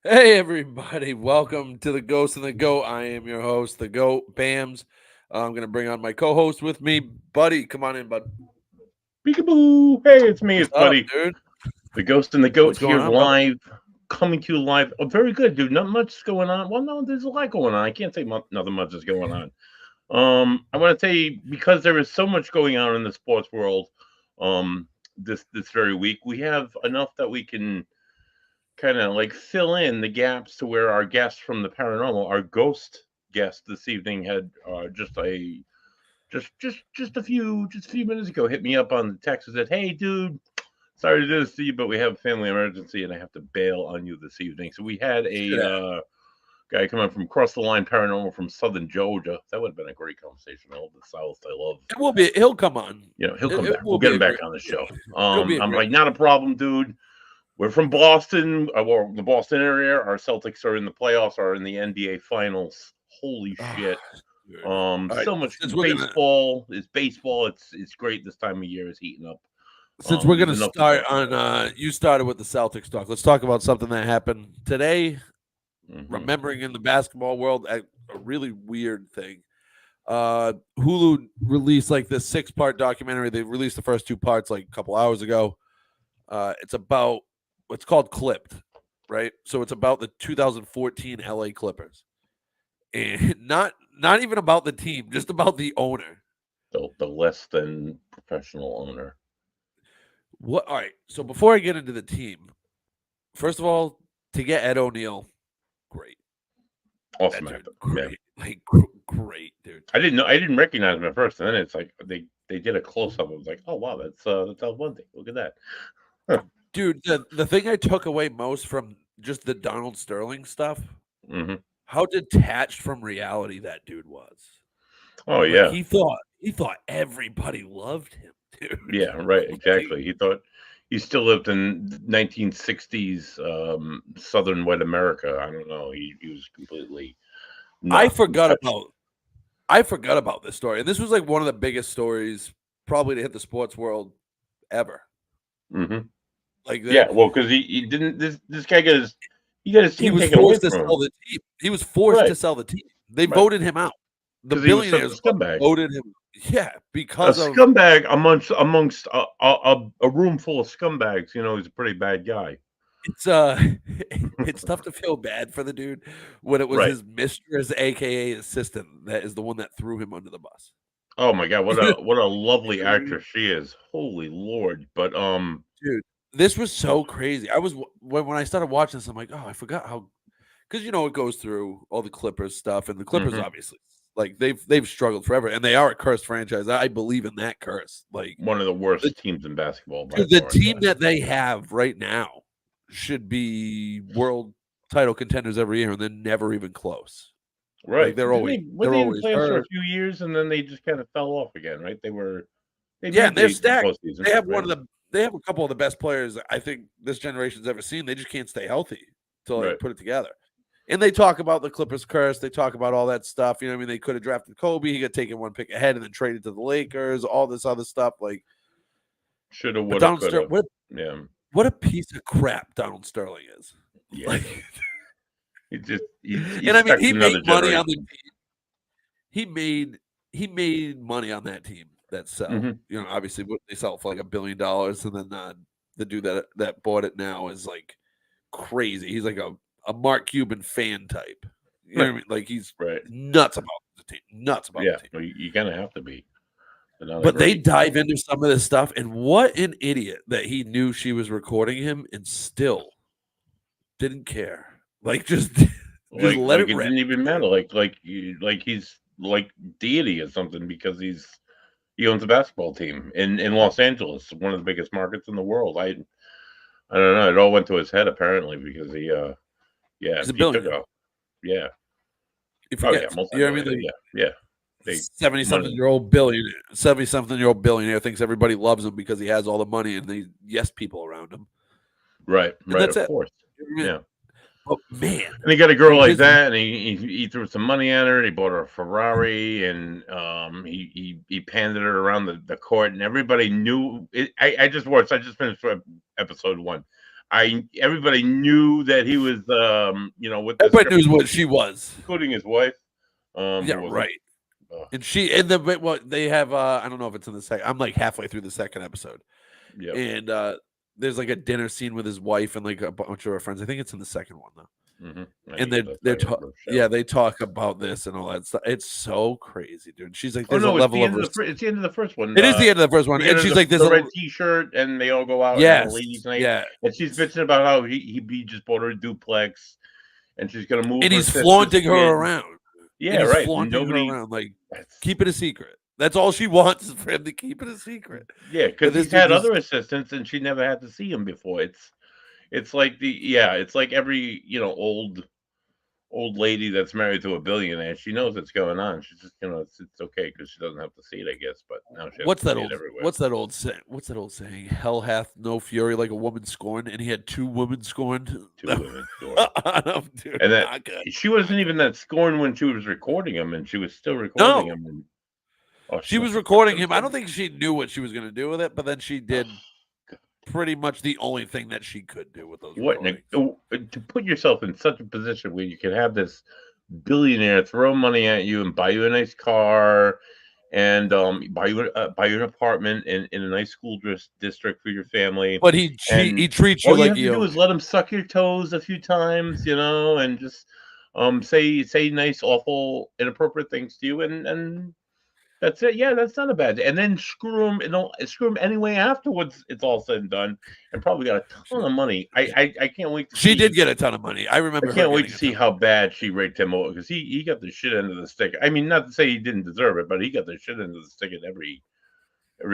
Hey everybody, welcome to the Ghost and the Goat. I am your host, the Goat Bams. I'm gonna bring on my co-host with me, buddy. Come on in, bud. Peekaboo! Hey, it's me, What's it's up, Buddy, dude? the Ghost and the Goat What's going here on, brother? live, coming to you live. Oh, very good, dude. Not much going on. Well, no, there's a lot going on. I can't say nothing much is going on. I want to tell you because there is so much going on in the sports world. This very week we have enough that we can kind of like fill in the gaps to where our guest from the paranormal, our ghost guest this evening, had just a few minutes ago hit me up on the text and said, "Hey, dude, sorry to do this to you, but we have a family emergency and I have to bail on you this evening." So we had Shit a out. guy coming from across the line paranormal from Southern Georgia. That would have been a great conversation. I love the South. I love, It will be. He'll come on. he'll come It back. We'll will get be him a back great. on the show. It'll be a I'm great. like, not a problem, dude. We're from Boston, or the Boston area. Our Celtics are in the playoffs, are in the NBA Finals. Holy Ah, shit! dude. All right, So much since we're gonna baseball is baseball. It's great this time of year. Is heating up. since we're There's gonna enough to start talk on, about. you started with the Celtics talk. Let's talk about something that happened today. Hmm. Remembering in the basketball world, a really weird thing. Hulu released like this 6-part documentary. They released the first 2 parts like a couple hours ago. It's about what's called Clipped, right? So it's about the 2014 LA Clippers, and not even about the team, just about the owner. The less than professional owner. What? All right. So before I get into the team, first of all, to get Ed O'Neill, great. That Awesome dude, actor. Yeah. great, like great, dude. I didn't recognize him at first, and then it's like they did a close up. I was like, oh wow, that's Al Bundy. Look at that. Huh. Dude, the thing I took away most from just the Donald Sterling stuff, Hmm. how detached from reality that dude was. Oh Like yeah, he thought everybody loved him, dude. yeah, right, Like, exactly. He thought he still lived in 1960s Southern white America. I don't know. He was completely I not forgot touched. about I forgot about this story, and this was like one of the biggest stories probably to hit the sports world ever. Hmm. Like Yeah, that, well, because he didn't. This guy got his he team was taken away forced to from sell him. the team. He was forced to Right, sell the team. They right, voted him out. The because he was such a billionaires scumbag. voted him. Yeah, A because of scumbag amongst a room full of scumbags. He's a pretty bad guy. it's it's tough to feel bad for the dude when it was Right. his mistress, aka assistant, that is the one that threw him under the bus. Oh my god, You what a know lovely what I mean? actress she is. Holy lord. But Dude, this was so crazy. I was when I started watching this, I'm like, oh, I forgot how because it goes through all the Clippers stuff, and the Clippers mhm, obviously like they've struggled forever, and they are a cursed franchise. I believe in that curse. Like one of the the worst teams in basketball by dude, the far. team Yeah. that they have right now should be world title contenders every year, and they're never even close. Like Right. Didn't they were they're they in the always playoffs for a hurt. few years and then they just kind of fell off again, right? They Yeah, made and they're the stacked. postseason, They have right? they have a couple of the best players I think this generation's ever seen. They just can't stay healthy to like Right. put it together. And they talk about the Clippers curse. They talk about all that stuff. You know what I mean? They could have drafted Kobe. He got taken 1 pick ahead and then traded to the Lakers. All this other stuff. Like, Shoulda, but woulda, Donald Sterling, coulda. Yeah. what a piece of crap Donald Sterling is. Yeah. Like, He and I mean, stuck he made another money on the generation. he made money on that team that sell. Hmm. Obviously, they sell it for like $1 billion, and then the dude that bought it now is like crazy. He's like a Mark Cuban fan type. You know what I mean? Like he's Right. nuts about the team, nuts about Yeah. the team. Well, you kind of have to be. But now they're But they great. dive into some of this stuff, and what an idiot that he knew she was recording him and still didn't care. Like just let Like it it rip. didn't even matter. Like he's like deity or something because he owns a basketball team in Los Angeles, one of the biggest markets in the world. I don't know. It all went to his head apparently because He's a he took billionaire. a yeah. He Oh yeah, forgets. You know what I multi-millionaire. mean? Like, Yeah, yeah. They 70 something money. year old billionaire 70 something year old billionaire thinks everybody loves him because he has all the money and the yes people around him. Right, And right. that's Of it. course. You know what I mean? Yeah. But man, And he got a girl like like his that, and he threw some money at her. And he bought her a Ferrari, and he panded her around the court, and everybody knew it. I just watched. I just finished episode 1. Everybody knew that he was, with this, Everybody knew what she was. including his wife. Yeah, Who wasn't. right. And what they have, I don't know if it's in the second. I'm like halfway through the second episode, Yep. and there's like a dinner scene with his wife and like a bunch of her friends. I think it's in the second one though. And they talk about this and all that stuff. It's so crazy, dude. She's like, Oh there's no, a level of it's the end of the first one. it is the end of the first one, and she's like, there's the a red T-shirt, and they all go out. yes, on a ladies' night, yeah, and she's bitching about how he just bought her a duplex, and she's gonna move. and he's flaunting her around. Yeah, right. Flaunting her around, like keep it a secret. That's all she wants is for him to keep it a secret. Yeah, because he's had other assistants, and she never had to see him before. It's like it's like every old lady that's married to a billionaire. She knows what's going on. She's just it's okay because she doesn't have to see it, I guess. But now she has what's to that see old it everywhere. What's that old saying? What's that old saying? Hell hath no fury like a woman scorned, and he had two women scorned. Two women scorned. Dude, and that she wasn't even that scorned when she was recording him, and she was still recording him. And, she was recording him. I don't think she knew what she was going to do with it, but then she did pretty much the only thing that she could do with those. To put yourself in such a position where you can have this billionaire throw money at you and buy you a nice car and buy you an apartment in a nice school district for your family, but he treats you all like you have to do is let him suck your toes a few times, and just say nice, awful, inappropriate things to you, and that's it. Yeah, that's not a bad. And then screw him anyway afterwards. It's all said and done, and probably got a ton of money. I can't wait to She did get a ton of money. I remember. I can't wait to see how bad she raped him over, because he got the shit end of the stick. I mean, not to say he didn't deserve it, but he got the shit end of the stick in every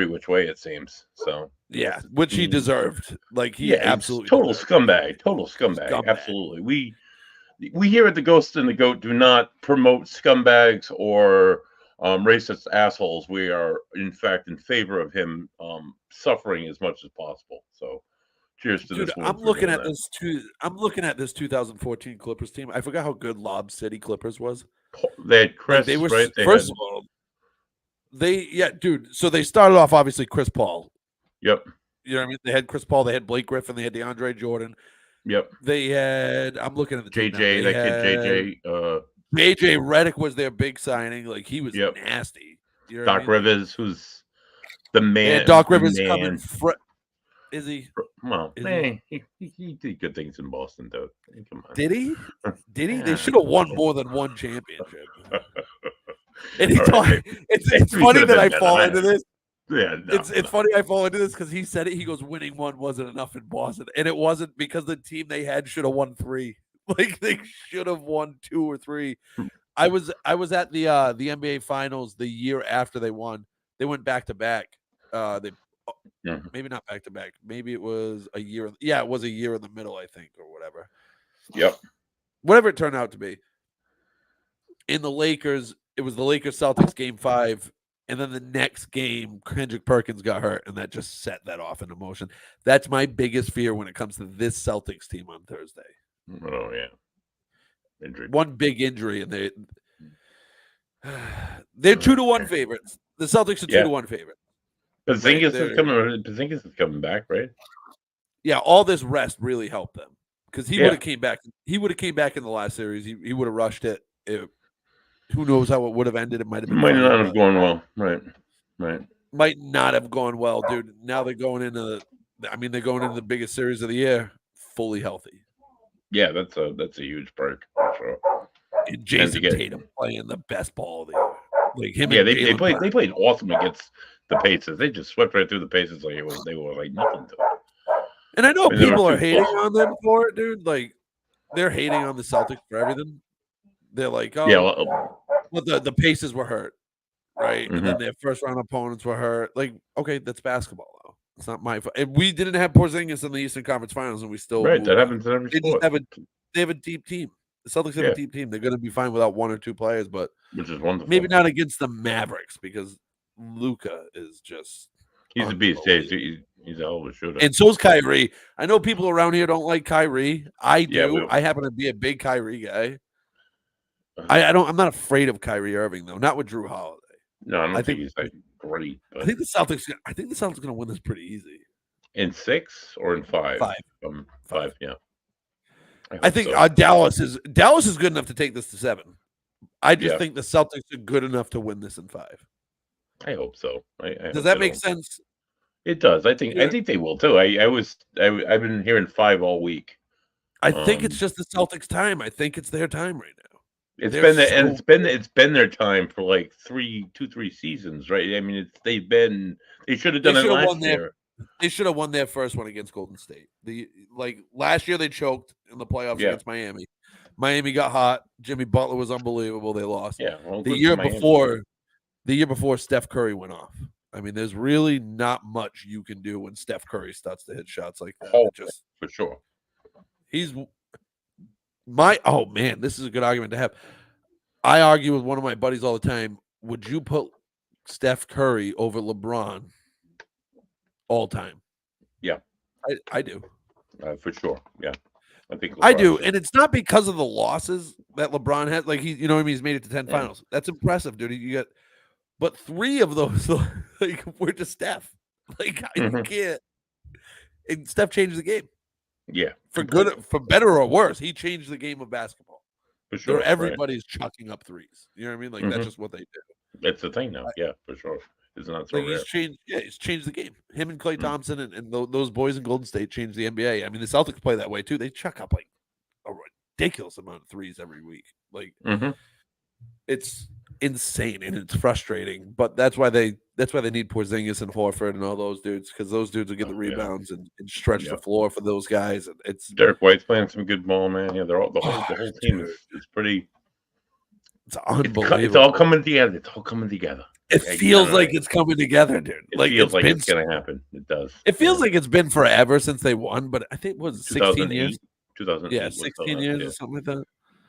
which way, it seems. So yeah, which he deserved. Like he absolutely total scumbag. Absolutely. We here at the Ghost and the Goat do not promote scumbags or racist assholes. We are, in fact, in favor of him suffering as much as possible. So, cheers to this. I'm looking at this 2014 Clippers team. I forgot how good Lob City Clippers was. They had Chris. They were right? First of all, dude. So they started off obviously Chris Paul. Yep. You know what I mean? They had Chris Paul. They had Blake Griffin. They had DeAndre Jordan. Yep. They had. I'm looking at the JJ. Kid JJ. JJ Redick was their big signing. Like he was nasty. You know Doc Rivers, who's the man. Yeah, Doc Rivers coming. Is he? Well, he did good things in Boston, though. Come on. Did he? Did he? They should have won more than one championship. And it's funny that I fall into this. Yeah, it's funny I fall into this because he said it. He goes, winning one wasn't enough in Boston, and it wasn't because the team they had should have won 3. Like they should have won 2 or 3. I was at the NBA Finals the year after they won. They went back to back. Maybe not back to back. Maybe it was a year. Yeah, it was a year in the middle, I think, or whatever. Yep. Whatever it turned out to be. In the Lakers, it was the Lakers Celtics game 5. And then the next game, Kendrick Perkins got hurt, and that just set that off into motion. That's my biggest fear when it comes to this Celtics team on Thursday. Oh, yeah. Injury. One big injury, and they're 2-1 favorites. The Celtics are 2-1 favorites. Porzingis is coming back, right? Yeah, all this rest really helped them because he would have came back. He would have came back in the last series. He would have rushed it. Who knows how it would have ended? It might have been. Might not have gone well. Right. Might not have gone well, dude. Now they're going into. They're going into the biggest series of the year, fully healthy. Yeah, that's a huge perk for sure. And Jason Tatum playing the best ball of the year. Like him. Yeah, they played awesome against the Pacers. They just swept right through the Pacers like they were like nothing to it. And I know people are hating on them for it, dude. Like they're hating on the Celtics for everything. They're like, oh, yeah, the Pacers were hurt, right? Mm-hmm. And then their first round opponents were hurt. Like, okay, that's basketball, though. It's not my fault. And we didn't have Porzingis in the Eastern Conference Finals, and we still that happens in every sport. They have a deep team. The Celtics have a deep team. They're going to be fine without 1 or 2 players, but which is wonderful. Maybe not against the Mavericks because Luka is just he's a beast. He's a hell of a shooter. And so's Kyrie. I know people around here don't like Kyrie. I do. Yeah, I happen to be a big Kyrie guy. I'm not afraid of Kyrie Irving though. Not with Drew Holiday. No, I don't think he's like great. But... I think the Celtics are going to win this pretty easy. In 6 or in 5? Five. 5, yeah. I hope think so. Dallas is good enough to take this to 7. I just Yeah. think the Celtics are good enough to win this in 5. I hope so. I Does hope that they make don't. sense? It does. I Yeah. think they will too. I've been hearing 5 all week. I think it's just the Celtics' time. I think it's their time right now. It's They're been the, and so it's been their time for like 3 seasons, right? I mean, they should have they done it should have won last their year. they should have won their first one against Golden State. Last year they choked in the playoffs Yeah. against Miami. Miami got hot. Jimmy Butler was unbelievable. They lost. Yeah. Well, The good for year Miami. before Steph Curry went off. I mean, there's really not much you can do when Steph Curry starts to hit shots like that. Oh, It just for sure. he's oh man, this is a good argument to have. I argue with one of my buddies all the time. Would you put Steph Curry over LeBron all time? Yeah. I do. For sure. Yeah. I think I do, LeBron's- and it's not because of the losses that LeBron has. Like you know what I mean? He's made it to 10 Yeah. finals. That's impressive, dude. You got, but 3 of those like were to Steph. Like you Mhm. can't. And Steph changed the game Yeah. for good, for better or worse. He changed the game of basketball. For sure. Where Right. everybody's chucking up threes. You know what I mean? Like that's Mhm. just what they do. It's the thing now. Yeah, for sure. It's not so Like rare. he's changed the game. Him and Klay Mhm. Thompson and those boys in Golden State changed the NBA. I mean, the Celtics play that way too. They chuck up like a ridiculous amount of threes every week. Like Mhm. it's insane and it's frustrating. But that's why they need Porzingis and Horford and all those dudes, because those dudes will get the Oh, yeah. rebounds and stretch Yeah. the floor for those guys. And it's Derek White's playing some good ball, man. Yeah, they're all the Oh, whole team dude. is pretty. it's It's unbelievable. all coming together. It's all coming together. It I feels kinda- like it's coming together, dude. It Like feels like been it's gonna happen. It does. It feels like it's been forever since they won, but I think it was 16 years. 2008. Yeah, was the 16 last, years yeah. or something like that.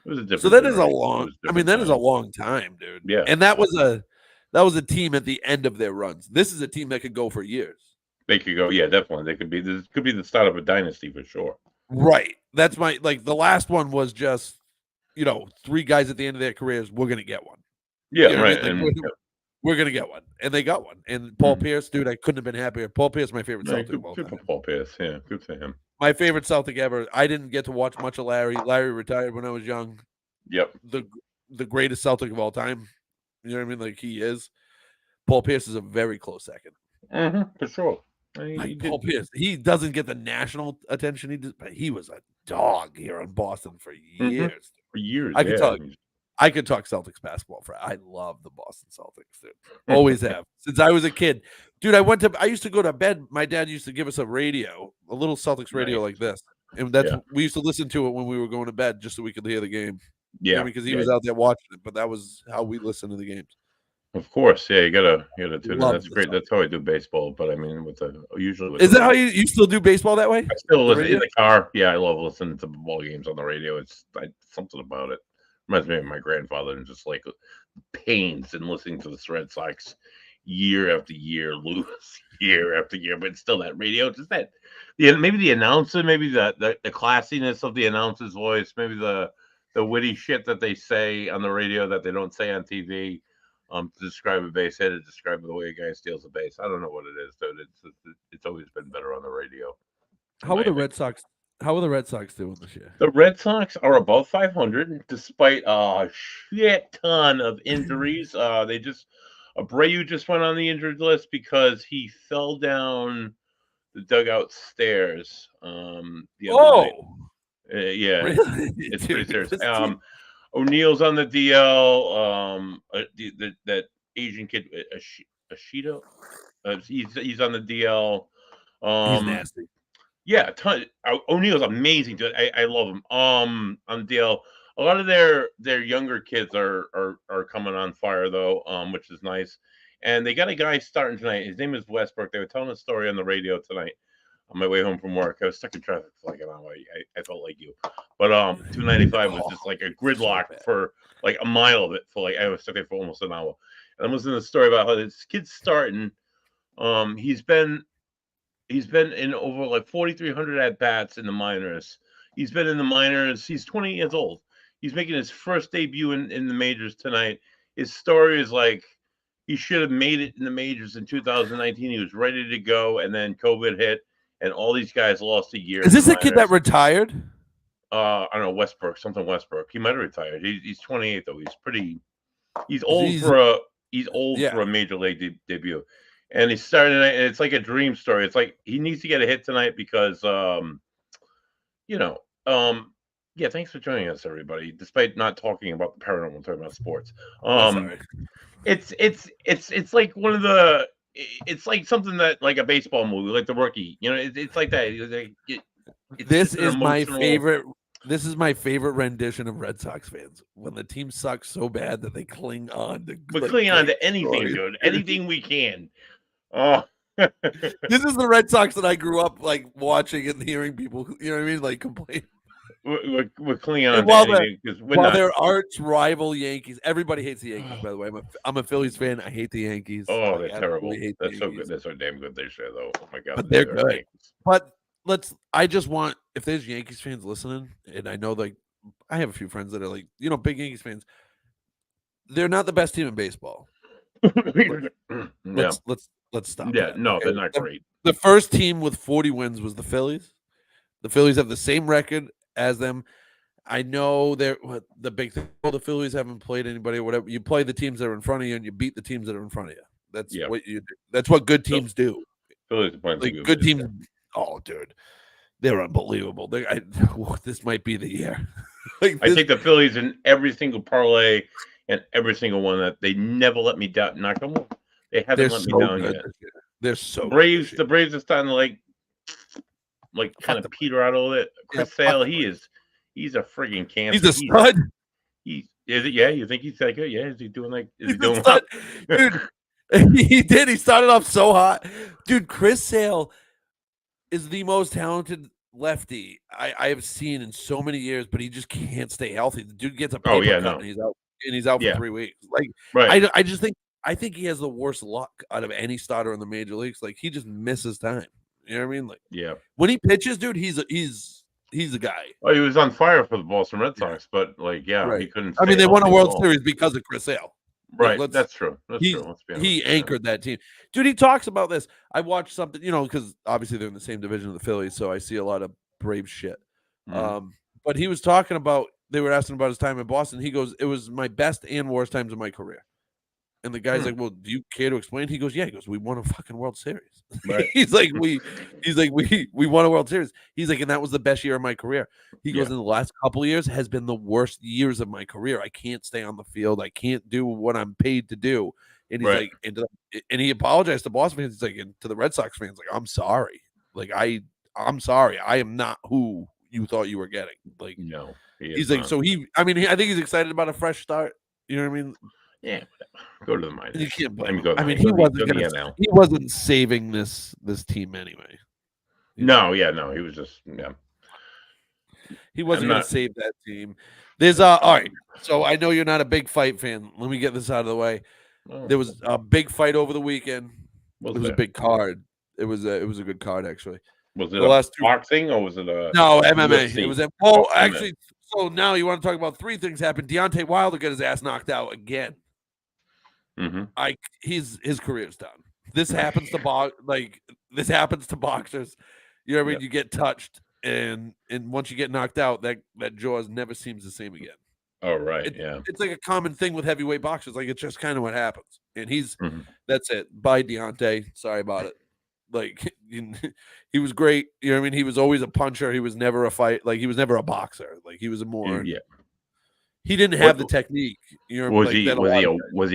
It was a different. So that is a generation. It long. was I mean, different that is a time. long time, dude. Yeah. And that was a team at the end of their runs. This is a team that could go for years. They could go. Yeah, definitely. They could be. This could be the start of a dynasty for sure. Right. That's my the last one was just 3 guys at the end of their careers. We're gonna get one. Yeah, You know what I right. mean? Like, we're gonna get one, and they got one. And Paul Pierce, dude, I couldn't have been happier. Paul Pierce, my favorite Celtic of all good for time. Paul Pierce. Yeah, good for him. My favorite Celtic ever. I didn't get to watch much of Larry. Larry retired when I was young. Yep. The greatest Celtic of all time. You know what I mean? Like he is. Paul Pierce is a very close second. For sure. Paul Pierce, he doesn't get the national attention but he was a dog here in Boston for years. For years. I could talk Celtics basketball I love the Boston Celtics, dude. Always have since I was a kid, dude. I used to go to bed. My dad used to give us a radio, a little Celtics radio like this, and we used to listen to it when we were going to bed, just so we could hear the game. Yeah, because he was out there watching it, but that was how we listened to the games. Of course, yeah, you gotta tune in. That's great. Celtics. That's how I do baseball. But I mean, Is that how you still do baseball that way? I still listen in the car. Yeah, I love listening to ball games on the radio. It's something about it. Reminds me of my grandfather and just like pains in listening to the Red Sox year after year lose year after year, but still that radio, just that maybe the announcer, maybe the classiness of the announcer's voice, maybe the witty shit that they say on the radio that they don't say on TV. To describe a base hit, to describe the way a guy steals a base. I don't know what it is, dude. It's always been better on the radio. How are the Red Sox? How are the Red Sox doing this year? The Red Sox are above 500 despite a shit ton of injuries. Abreu just went on the injured list because he fell down the dugout stairs. The other night. Yeah, really? it's pretty serious. O'Neal's on the DL. That Asian kid, Ashito, he's on the DL. He's nasty. Yeah, O'Neal's amazing, dude. I love him. On DL, a lot of their younger kids are coming on fire though, which is nice. And they got a guy starting tonight. His name is Westbrook. They were telling a story on the radio tonight. On my way home from work, I was stuck in traffic for like an hour. I felt like you, but 295 was just like a gridlock for like a mile of it. For like I was stuck there for almost an hour. And I'm listening to the story about how this kid's starting. He's been in over like 4,300 at bats in the minors. He's been in the minors. He's 20 years old. He's making his first debut in the majors tonight. His story is like he should have made it in the majors in 2019. He was ready to go, and then COVID hit. and all these guys lost a year. Is in this the a kid that minors. retired? I don't know, Westbrook, something Westbrook. He might have retired. He's 28 though. He's old He's- for a major league debut. And he started, and it's like a dream story. It's like he needs to get a hit tonight because yeah, thanks for joining us, everybody. Despite not talking about the paranormal, we're talking about sports. Sorry. It's like one of the it's like something that like a baseball movie, like The Rookie. It's like that. This is my favorite. This is my favorite rendition of Red Sox fans when the team sucks so bad that they cling on to. We're clinging on to anything, dude. Anything we can. Oh. This is the Red Sox that I grew up like watching and hearing people, you know what I mean, like complain. We're clinging on while to anything because their arch rival Yankees. Everybody hates the Yankees, by the way. I'm a Phillies fan. I hate the Yankees. Oh, they're terrible. That's so good. That's so damn good this year, though. Oh my god, but they're good. Yankees. But I just want, if there's Yankees fans listening, and I know like I have a few friends that are like, big Yankees fans. They're not the best team in baseball. Let's stop. Yeah, no, okay? They're not great. The first team with 40 wins was the Phillies. The Phillies have the same record as them. I know they're the big thing. The Phillies haven't played anybody or whatever. You play the teams that are in front of you and you beat the teams that are in front of you. That's what you do. That's what good teams do. Phillies are like good teams. Oh, dude, they're unbelievable. This might be the year. I take the Phillies in every single parlay and every single one that they never let me down. Knock them. They haven't let me down yet. They're so Braves. The Braves are starting to like kind of peter out a little bit. Chris Sale, he's a friggin' cancer. He's a stud. Is it? Yeah, you think he's that good? Yeah, is he doing like? Is he doing well? Dude? He did. He started off so hot, dude. Chris Sale is the most talented lefty I have seen in so many years, but he just can't stay healthy. The dude gets a paper cut and he's out for 3 weeks. Like, right. I think he has the worst luck out of any starter in the major leagues. Like, he just misses time. You know what I mean? Like, yeah, when he pitches, dude, he's a guy. Oh, he was on fire for the Boston Red Sox, but like, he couldn't. I mean, they won a World Series because of Chris Sale. Right, that's true. That's true. Let's be honest. He anchored that team, dude. He talks about this. I watched something, because obviously they're in the same division of the Phillies, so I see a lot of Brave shit. Mm-hmm. But he was talking about. They were asking about his time in Boston. He goes, "It was my best and worst times of my career." And the guy's like, "Well, do you care to explain?" He goes, "Yeah." He goes, "We won a fucking World Series." Right. he's like, we won a World Series. He's like, and that was the best year of my career. He goes, in the last couple of years has been the worst years of my career. I can't stay on the field. I can't do what I'm paid to do. And he's like, and he apologized to Boston fans. He's like, and to the Red Sox fans, like, I'm sorry. Like, I'm sorry. I am not who you thought you were getting. Like, no. He's like, so I think he's excited about a fresh start. You know what I mean? Yeah, go to the minors. You can't blame him. Go I mean, he wasn't saving this team anyway. No, he was just He wasn't going to save that team. There's all right. So I know you're not a big fight fan. Let me get this out of the way. There was a big fight over the weekend. It was a big card. It was a good card actually. Was it a boxing or was it a MMA? UFC? It was actually. So now you want to talk about 3 things happened. Deontay Wilder got his ass knocked out again. Mm-hmm. His career's done. This happens to boxers. You know what I mean? You get touched, and once you get knocked out, that jaws never seems the same again. Oh right, It's like a common thing with heavyweight boxers. Like, it's just kind of what happens. And that's it. Bye, Deontay. Sorry about it. Like, he was great. You know what I mean? He was always a puncher. He was never a fight. Like, he was never a boxer. Like, he was a more He didn't have the technique. You know, was he a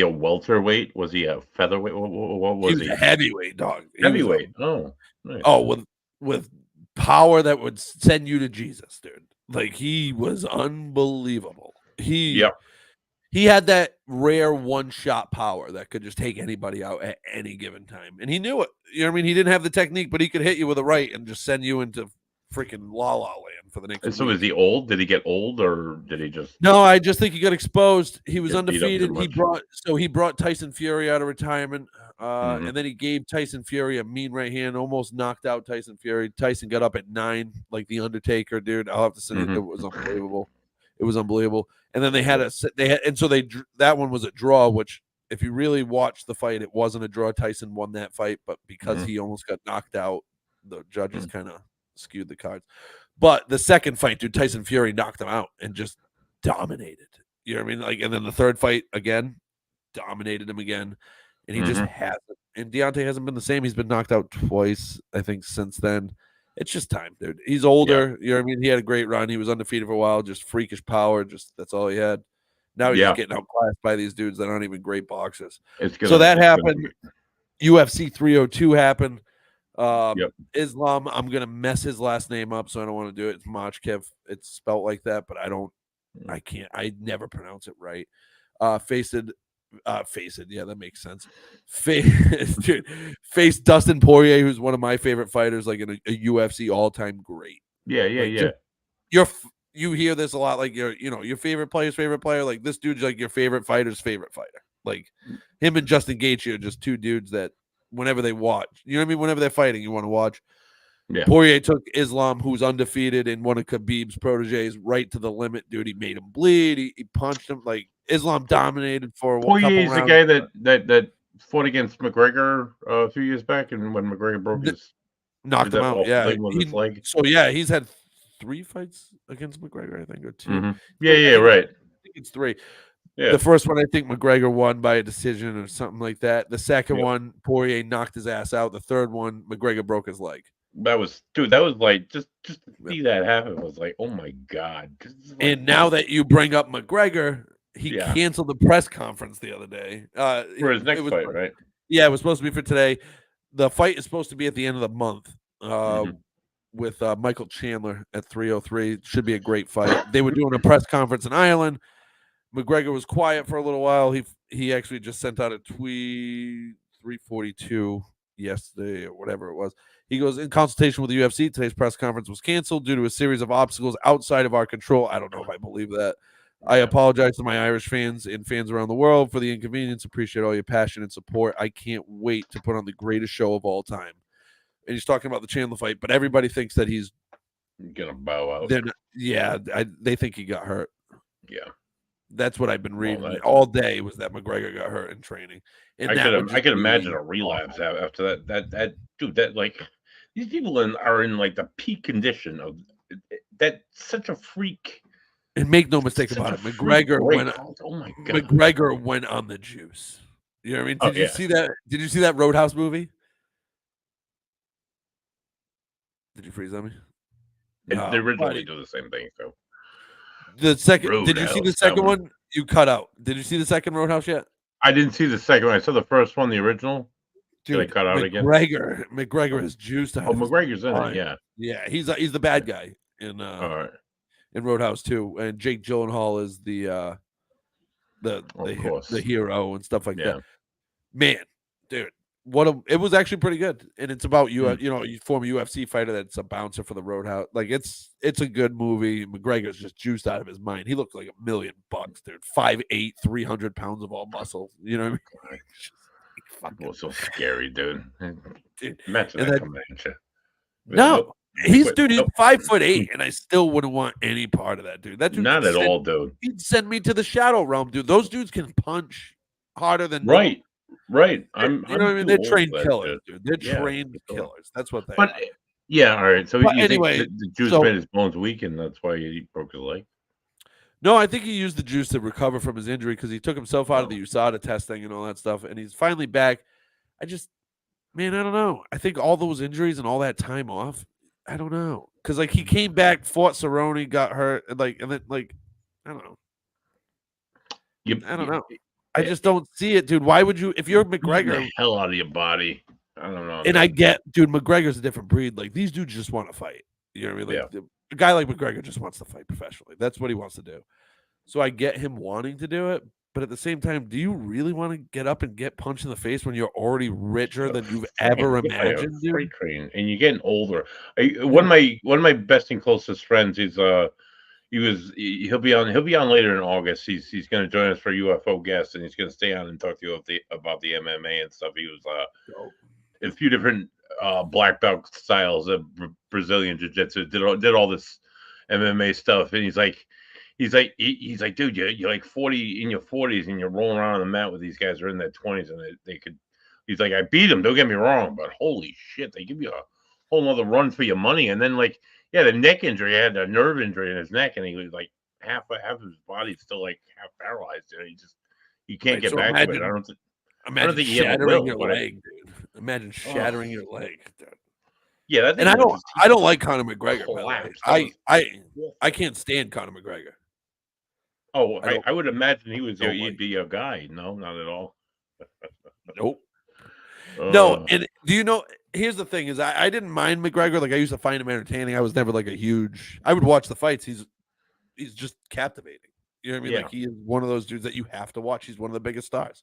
welterweight? Was he a featherweight? What was he? Was a heavyweight dog. Heavyweight. Nice. With power that would send you to Jesus, dude. Like, he was unbelievable. He had that rare one-shot power that could just take anybody out at any given time, and he knew it. You know what I mean? He didn't have the technique, but he could hit you with a right and just send you into freaking la la land for the next. And so is he old? Did he get old, or did he just? No, I just think he got exposed. He was undefeated. He brought Tyson Fury out of retirement, and then he gave Tyson Fury a mean right hand, almost knocked out Tyson Fury. Tyson got up at 9, like the Undertaker, dude. I'll have to say it was unbelievable. It was unbelievable. And then that one was a draw, which if you really watch the fight, it wasn't a draw. Tyson won that fight, but because he almost got knocked out, the judges kind of skewed the cards. But the second fight, dude, Tyson Fury knocked him out and just dominated. You know what I mean? Like, and then the third fight again, dominated him again, and he just hasn't. And Deontay hasn't been the same. He's been knocked out twice, I think, since then. It's just time, dude. He's older. You know what I mean? He had a great run. He was undefeated for a while, just freakish power. Just that's all he had. Now he's just getting outclassed by these dudes that aren't even great boxers. So that happened. UFC 302 happened. Islam, I'm gonna mess his last name up, so I don't want to do it. It's Machkev. It's spelled like that, but I can't. I never pronounce it right. Faced, yeah, that makes sense. Faced Dustin Poirier, who's one of my favorite fighters, like a UFC all-time great. You hear this a lot, like your favorite player's favorite player. Like this dude's like your favorite fighter's favorite fighter. Like him and Justin Gaethje are just two dudes that whenever they watch, you know what I mean? Whenever they're fighting, you want to watch. Yeah. Poirier took Islam, who's undefeated, and one of Khabib's proteges, right to the limit, dude. He made him bleed. He punched him. Like Islam dominated for a couple rounds. Poirier's the guy that fought against McGregor a few years back, and when McGregor knocked him out. Yeah. He's had 3 fights against McGregor, I think, or 2. Right. I think it's 3. Yeah. The first one, I think McGregor won by a decision or something like that. The second one, Poirier knocked his ass out. The third one, McGregor broke his leg. That was like just to see that happen was like, oh my God. And now that you bring up McGregor, he canceled the press conference the other day. For his next fight, right? Yeah, it was supposed to be for today. The fight is supposed to be at the end of the month. With Michael Chandler at 303. Should be a great fight. They were doing a press conference in Ireland. McGregor was quiet for a little while. He actually just sent out a tweet 3:42 yesterday or whatever it was. He goes, in consultation with the UFC, today's press conference was canceled due to a series of obstacles outside of our control. I don't know if I believe that. I apologize to my Irish fans and fans around the world for the inconvenience. Appreciate all your passion and support. I can't wait to put on the greatest show of all time. And he's talking about the Chandler fight, but everybody thinks that he's gonna bow out. They think he got hurt. Yeah. That's what I've been reading all day, was that McGregor got hurt in training. And I could imagine a relapse after that. Dude, that like these people are in like the peak condition of that. Such a freak. And make no mistake about it, McGregor McGregor went on the juice. You know what I mean? Did you see that? Did you see that Roadhouse movie? Did you freeze on me? They originally do the same thing. So the second, Roadhouse, did you see the second one? You cut out. Did you see the second Roadhouse yet? I didn't see the second one. I saw the first one, the original. Dude, they cut out again. McGregor is juiced. McGregor's in it. Yeah, yeah. He's the bad guy in Roadhouse too, and Jake Gyllenhaal is the hero and stuff like that. Man, dude. It was actually pretty good, and it's about you former UFC fighter that's a bouncer for the Roadhouse. Like it's a good movie. McGregor's just juiced out of his mind. He looks like $1 million, dude. 5'8", 300 pounds of all muscle. You know what I mean? It was so scary, dude. Imagine that coming at you. No, he's 5'8", and I still wouldn't want any part of that dude. That dude not at all, dude. He'd send me to the shadow realm, dude. Those dudes can punch harder than right. You know what I mean? They're trained killers, dude. They're trained killers. That's what they are. Yeah, all right. So anyway, the juice made his bones weak, and that's why he broke his leg. No, I think he used the juice to recover from his injury because he took himself out of the USADA testing and all that stuff, and he's finally back. I don't know. I think all those injuries and all that time off, I don't know. Because, he came back, fought Cerrone, got hurt, and then, I don't know. I don't know. I just don't see it, dude. Why would you, if you're McGregor, the hell out of your body? I don't know. And I get, dude, McGregor's a different breed. Like, these dudes just want to fight. You know what I mean? Like, a guy like McGregor just wants to fight professionally. That's what he wants to do. So I get him wanting to do it, but at the same time, do you really want to get up and get punched in the face when you're already richer than you've ever imagined, dude? And you're getting older. One of my best and closest friends is he'll be on later in August. He's going to join us for UFO guests, and he's going to stay on and talk to you about the MMA and stuff. He was in a few different black belt styles of Brazilian jiu-jitsu, did all this MMA stuff, and he's like, dude, you're like 40 in your 40s, and you're rolling around on the mat with these guys who are in their 20s, and they could. He's like, I beat them. Don't get me wrong, but holy shit, they give you a whole nother run for your money. And then like, yeah, the neck injury, he had a nerve injury in his neck, and he was like half of his body's still like half paralyzed. You know, he can't Right. get So back to it. I don't imagine think he ever shattering will. your But leg, dude. Imagine shattering your leg. Dude. yeah, that And thing was just, I don't like Conor McGregor, by the way. collapsed. That was I can't stand Conor McGregor. Oh, I don't I would imagine he'd like be a guy. No, not at all. nope. No, Uh, and do you know? Here's the thing: is I didn't mind McGregor. Like I used to find him entertaining. I was never like a huge. I would watch the fights. He's just captivating. You know what I mean? Yeah. Like he is one of those dudes that you have to watch. He's one of the biggest stars.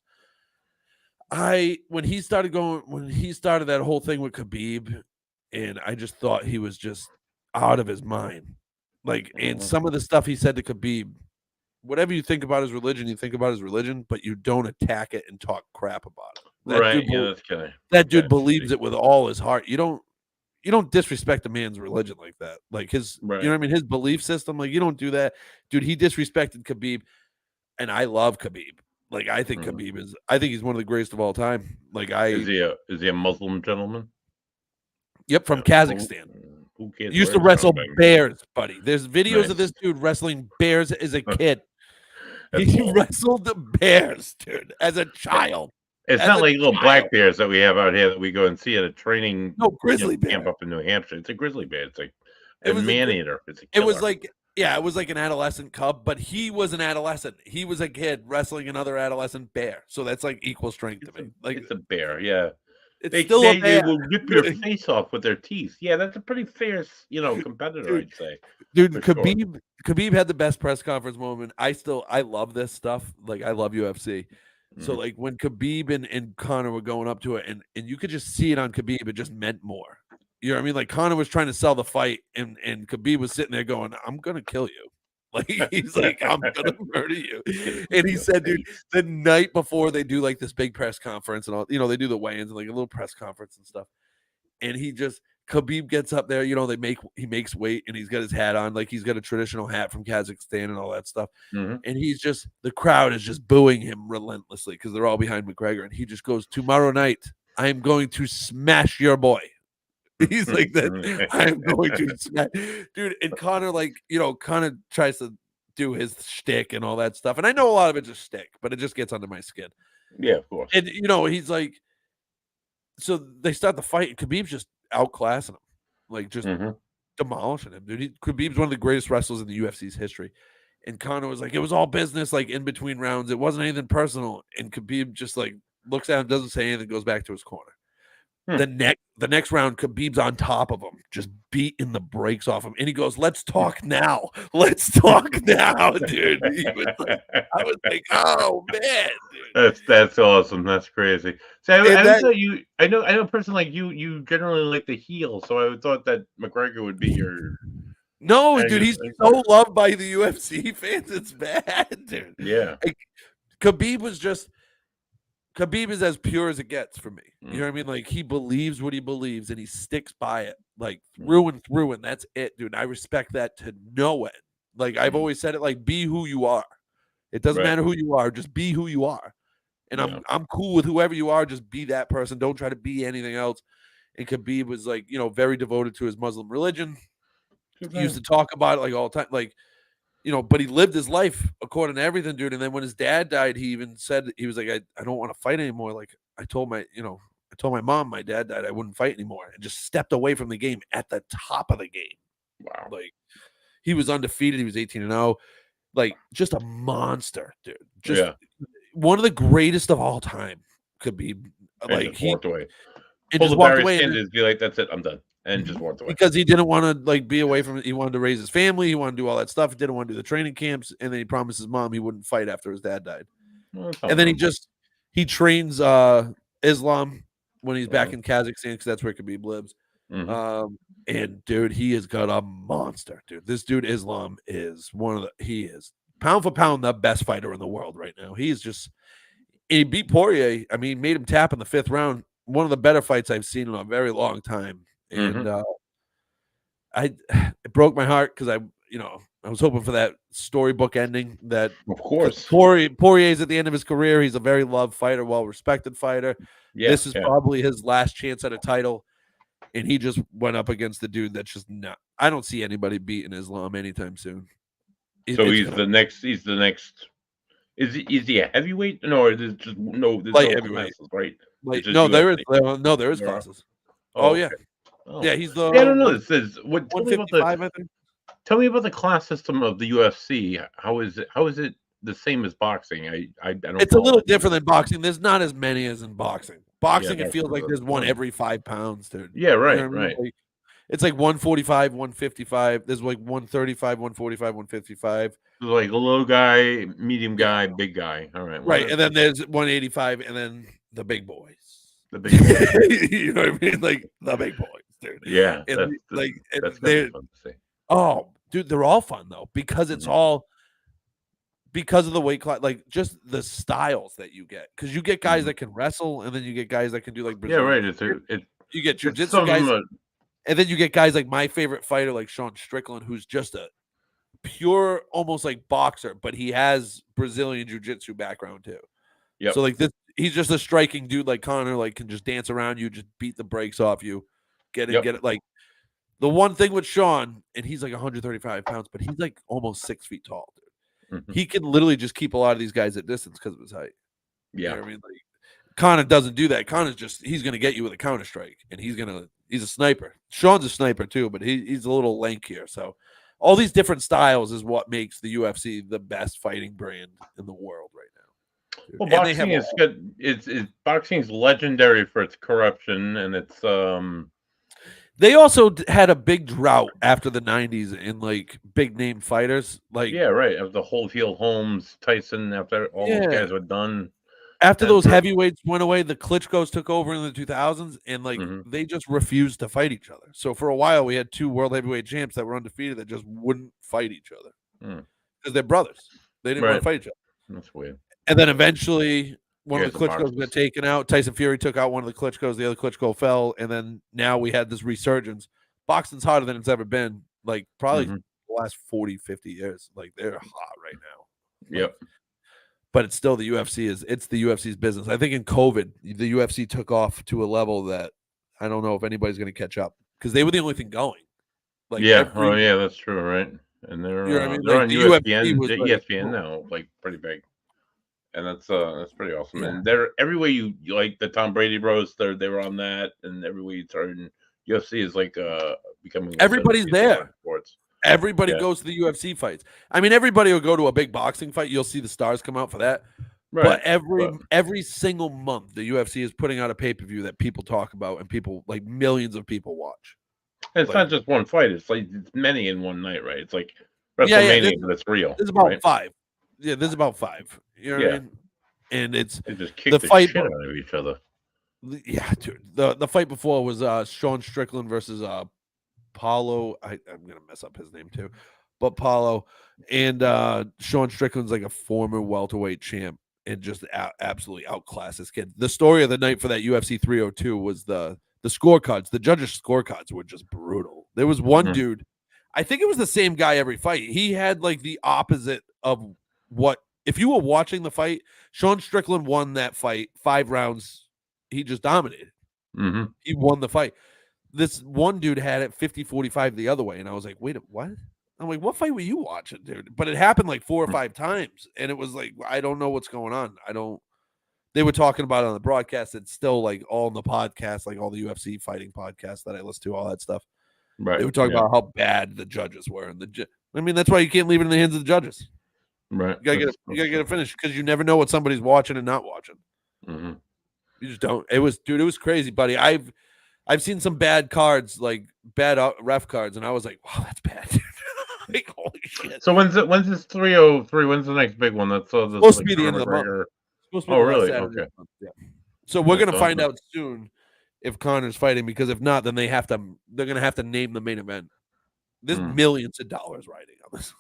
When he started that whole thing with Khabib, and I just thought he was just out of his mind. Like, and Mhm. some of the stuff he said to Khabib, whatever you think about his religion, you think about his religion, but you don't attack it and talk crap about it. Right. Yeah, that's kind of That dude believes it with all his heart. You don't disrespect a man's religion like that. Like his, you know Right. what I mean? His belief system, like you don't do that. Dude, he disrespected Khabib, and I love Khabib. Like I think Mhm. I think he's one of the greatest of all time. Like Is he a Muslim gentleman? yep, from Yeah. Kazakhstan. Who cares Used where to he's from? wrestle Baby? bears, buddy. There's videos of Nice. this dude wrestling bears as a kid. That's He cool. wrestled the bears, dude, as a child. It's As not a like little child. black bears that we have out here that we go and see at a training No, grizzly camp bear. up in New Hampshire. It's a grizzly bear. It's like It a was man eater. It's a it killer. was like yeah, it was like an adolescent cub, but he was an adolescent. He was a kid wrestling another adolescent bear. So that's like equal strength to me. Like it's a bear. Yeah. it's They still a they bear. will rip your face off with their teeth. Yeah, that's a pretty fierce, competitor, Dude, I'd say. dude, For sure. Khabib had the best press conference moment. I love this stuff. Like I love UFC. So Mhm. like when Khabib and Conor were going up to it, and you could just see it on Khabib, it just meant more. You know what I mean? Like Conor was trying to sell the fight, and Khabib was sitting there going, "I'm gonna kill you." Like he's like, "I'm gonna murder you," and he Your said, "Dude, face. the night before they do like this big press conference and all, they do the weigh-ins and like a little press conference and stuff." And Khabib gets up there, he makes weight and he's got his hat on, like he's got a traditional hat from Kazakhstan and all that stuff. Mhm. And the crowd is just booing him relentlessly because they're all behind McGregor. And he just goes, "Tomorrow night, I am going to smash your boy." He's like that. I am going to smash, dude. And Conor, like, Conor tries to do his shtick and all that stuff. And I know a lot of it's just shtick, but it just gets under my skin. Yeah, of course. And he's like, so they start the fight, and Khabib's just outclassing him, like just Mhm. demolishing him, dude. Khabib's one of the greatest wrestlers in the UFC's history. And Conor was like, it was all business, like in between rounds. It wasn't anything personal. And Khabib just like looks at him, doesn't say anything, goes back to his corner. Hmm. The next round, Khabib's on top of him, just beating the brakes off him. And he goes, "Let's talk now. Let's talk now, dude." I was like, "Oh man, dude." That's awesome. That's crazy. So And I would that thought I know a person like you generally like the heel, so I would thought that McGregor would be your no, kinda dude, your he's favorite. so loved by the UFC fans. It's bad, dude. Yeah. Like, Khabib is as pure as it gets for me. You know Mm, what I mean? Like he believes what he believes and he sticks by it, like mm, through and through, and that's it, dude. I respect that to no end. Like I've mm. always said it, like be who you are. It doesn't Right. matter who you are, just be who you are. And Yeah. I'm cool with whoever you are, just be that person. Don't try to be anything else. And Khabib was like, very devoted to his Muslim religion. Good He used man. to talk about it like all the time. Like, but he lived his life according to everything, dude. And then when his dad died, he even said he was like, I don't want to fight anymore. Like I told my mom my dad died, I wouldn't fight anymore, and just stepped away from the game at the top of the game. Wow. Like he was undefeated. He was 18-0. Like just a monster, dude. Just Yeah. one of the greatest of all time could be And like just walked away. and Pull just the walked Barry away Sanders, be like, that's it, I'm done. And just walked away. because he didn't want to like be away from it. He wanted to raise his family. He wanted to do all that stuff. He didn't want to do the training camps. And then he promised his mom he wouldn't fight after his dad died. Well, that's And then honorable. he trains Islam when he's back Mhm. in Kazakhstan because that's where Khabib lives. Mhm. And dude, he has got a monster, dude. This dude Islam is he is pound for pound the best fighter in the world right now. He beat Poirier. I mean, made him tap in the 5th round. One of the better fights I've seen in a very long time. And Mhm. it broke my heart because I was hoping for that storybook ending that Of course. Poirier's at the end of his career. He's a very loved fighter, well-respected fighter. Yeah. This is Yeah. probably his last chance at a title. and he just went up against the dude that's just not. I don't see anybody beating Islam anytime soon. So he's the next. He's the next. Is he a heavyweight? No, or there's just no. There's Light no heavyweight. classes, right? Like, just no, there is UFC. classes. Oh, Oh, yeah. okay. Oh. Yeah, he's the Yeah, I don't know. It says what? Tell me about 155, I think. Tell me about the class system of the UFC. How is it? How is it the same as boxing? I don't. It's a follow little it. different than boxing. There's not as many as in boxing. Boxing, it that's feels what like it there's is. one every 5 pounds, dude. Yeah, right, You know what I mean? right. Like, it's like 145, 155. There's like 135, 145, 155. So like a low guy, medium guy, big guy. All right. Right. And then there's 185, and then the big boys. the big boy. You know what I mean? Like the big boys, dude. Yeah. And That's they're fun to see. oh, dude, they're all fun though, because it's all because of the weight class, like just the styles that you get. Because you get guys that can wrestle, and then you get guys that can do like Yeah, Brazilian. right. You get It's jujitsu some, guys, and then you get guys like my favorite fighter, like Sean Strickland, who's just a pure, almost like boxer, but he has Brazilian jiu-jitsu background too. Yep. So like this, he's just a striking dude like Conor, like can just dance around you, just beat the brakes off you, get it. Like the one thing with Sean, and he's like 135 pounds, but he's like almost 6 feet tall, dude. He can literally just keep a lot of these guys at distance because of his height. Yeah. You know what I mean? Like Conor doesn't do that. Conor's just he's gonna get you with a counter strike, and he's a sniper. Sean's a sniper too, but he's a little lankier. So all these different styles is what makes the UFC the best fighting brand in the world right now. Dude. Well, And boxing is good. It's boxing's legendary for its corruption and its They also had a big drought after the 90s in like big name fighters. Like yeah, right. Of the Holyfield, Holmes, Tyson, after all those guys were done. After those heavyweights went away, the Klitschko's took over in the 2000s, and like they just refused to fight each other. So for a while, we had 2 world heavyweight champs that were undefeated that just wouldn't fight each other because they're brothers. They didn't want to fight each other. That's weird. And then eventually, one of the Klitschko's got taken out. Tyson Fury took out one of the Klitschko's. The other Klitschko fell, and then now we had this resurgence. Boxing's hotter than it's ever been. Like probably the last 40, 50 years. Like they're hot right now. Yep. But it's still the UFC's business. I think in COVID, the UFC took off to a level that I don't know if anybody's going to catch up because they were the only thing going. Like that's true, right? And they're, you know what I mean? They're like on the ESPN, was ESPN now, like pretty big, and that's pretty awesome. Yeah. And they're every way you like the Tom Brady bros, they were on that, and every way you turn, UFC is like becoming everybody's there. Sports. Everybody goes to the UFC fights. I mean, everybody will go to a big boxing fight. You'll see the stars come out for that. Right. But every single month, the UFC is putting out a pay-per-view that people talk about and people like millions of people watch. And it's not just one fight. It's like it's many in one night, right? It's like WrestleMania, but it's real. There's about 5. Yeah, there's about 5. You know what I mean? And they just kick the shit out of each other. Yeah, dude. The fight before was Sean Strickland versus Paulo. I'm gonna mess up his name too, but Paulo and Sean Strickland's like a former welterweight champ and just absolutely outclassed this kid. The story of the night for that UFC 302 was the scorecards. The judges' scorecards were just brutal. There was one dude, I think it was the same guy every fight. He had like the opposite of what if you were watching the fight. Sean Strickland won that fight 5 rounds. He just dominated. He won the fight. This one dude had it 50-45 the other way. And I was like, wait, what? I'm like, what fight were you watching, dude? But it happened like 4 or 5 times. And it was like, I don't know what's going on. They were talking about it on the broadcast. It's still like all in the podcast, like all the UFC fighting podcasts that I listen to, all that stuff. Right. They were talking about how bad the judges were. And I mean, that's why you can't leave it in the hands of the judges. Right. You gotta get it finished because you never know what somebody's watching and not watching. You just don't. It was crazy, buddy. I've seen some bad cards, like bad ref cards, and I was like, wow, that's bad. Like, holy shit. So when's this 303? When's the next big one? That's supposed to be the end of the month. Oh, really? Okay. Yeah. So we're gonna find out soon if Conor's fighting, because if not, then they're gonna have to name the main event. There's millions of dollars riding on this.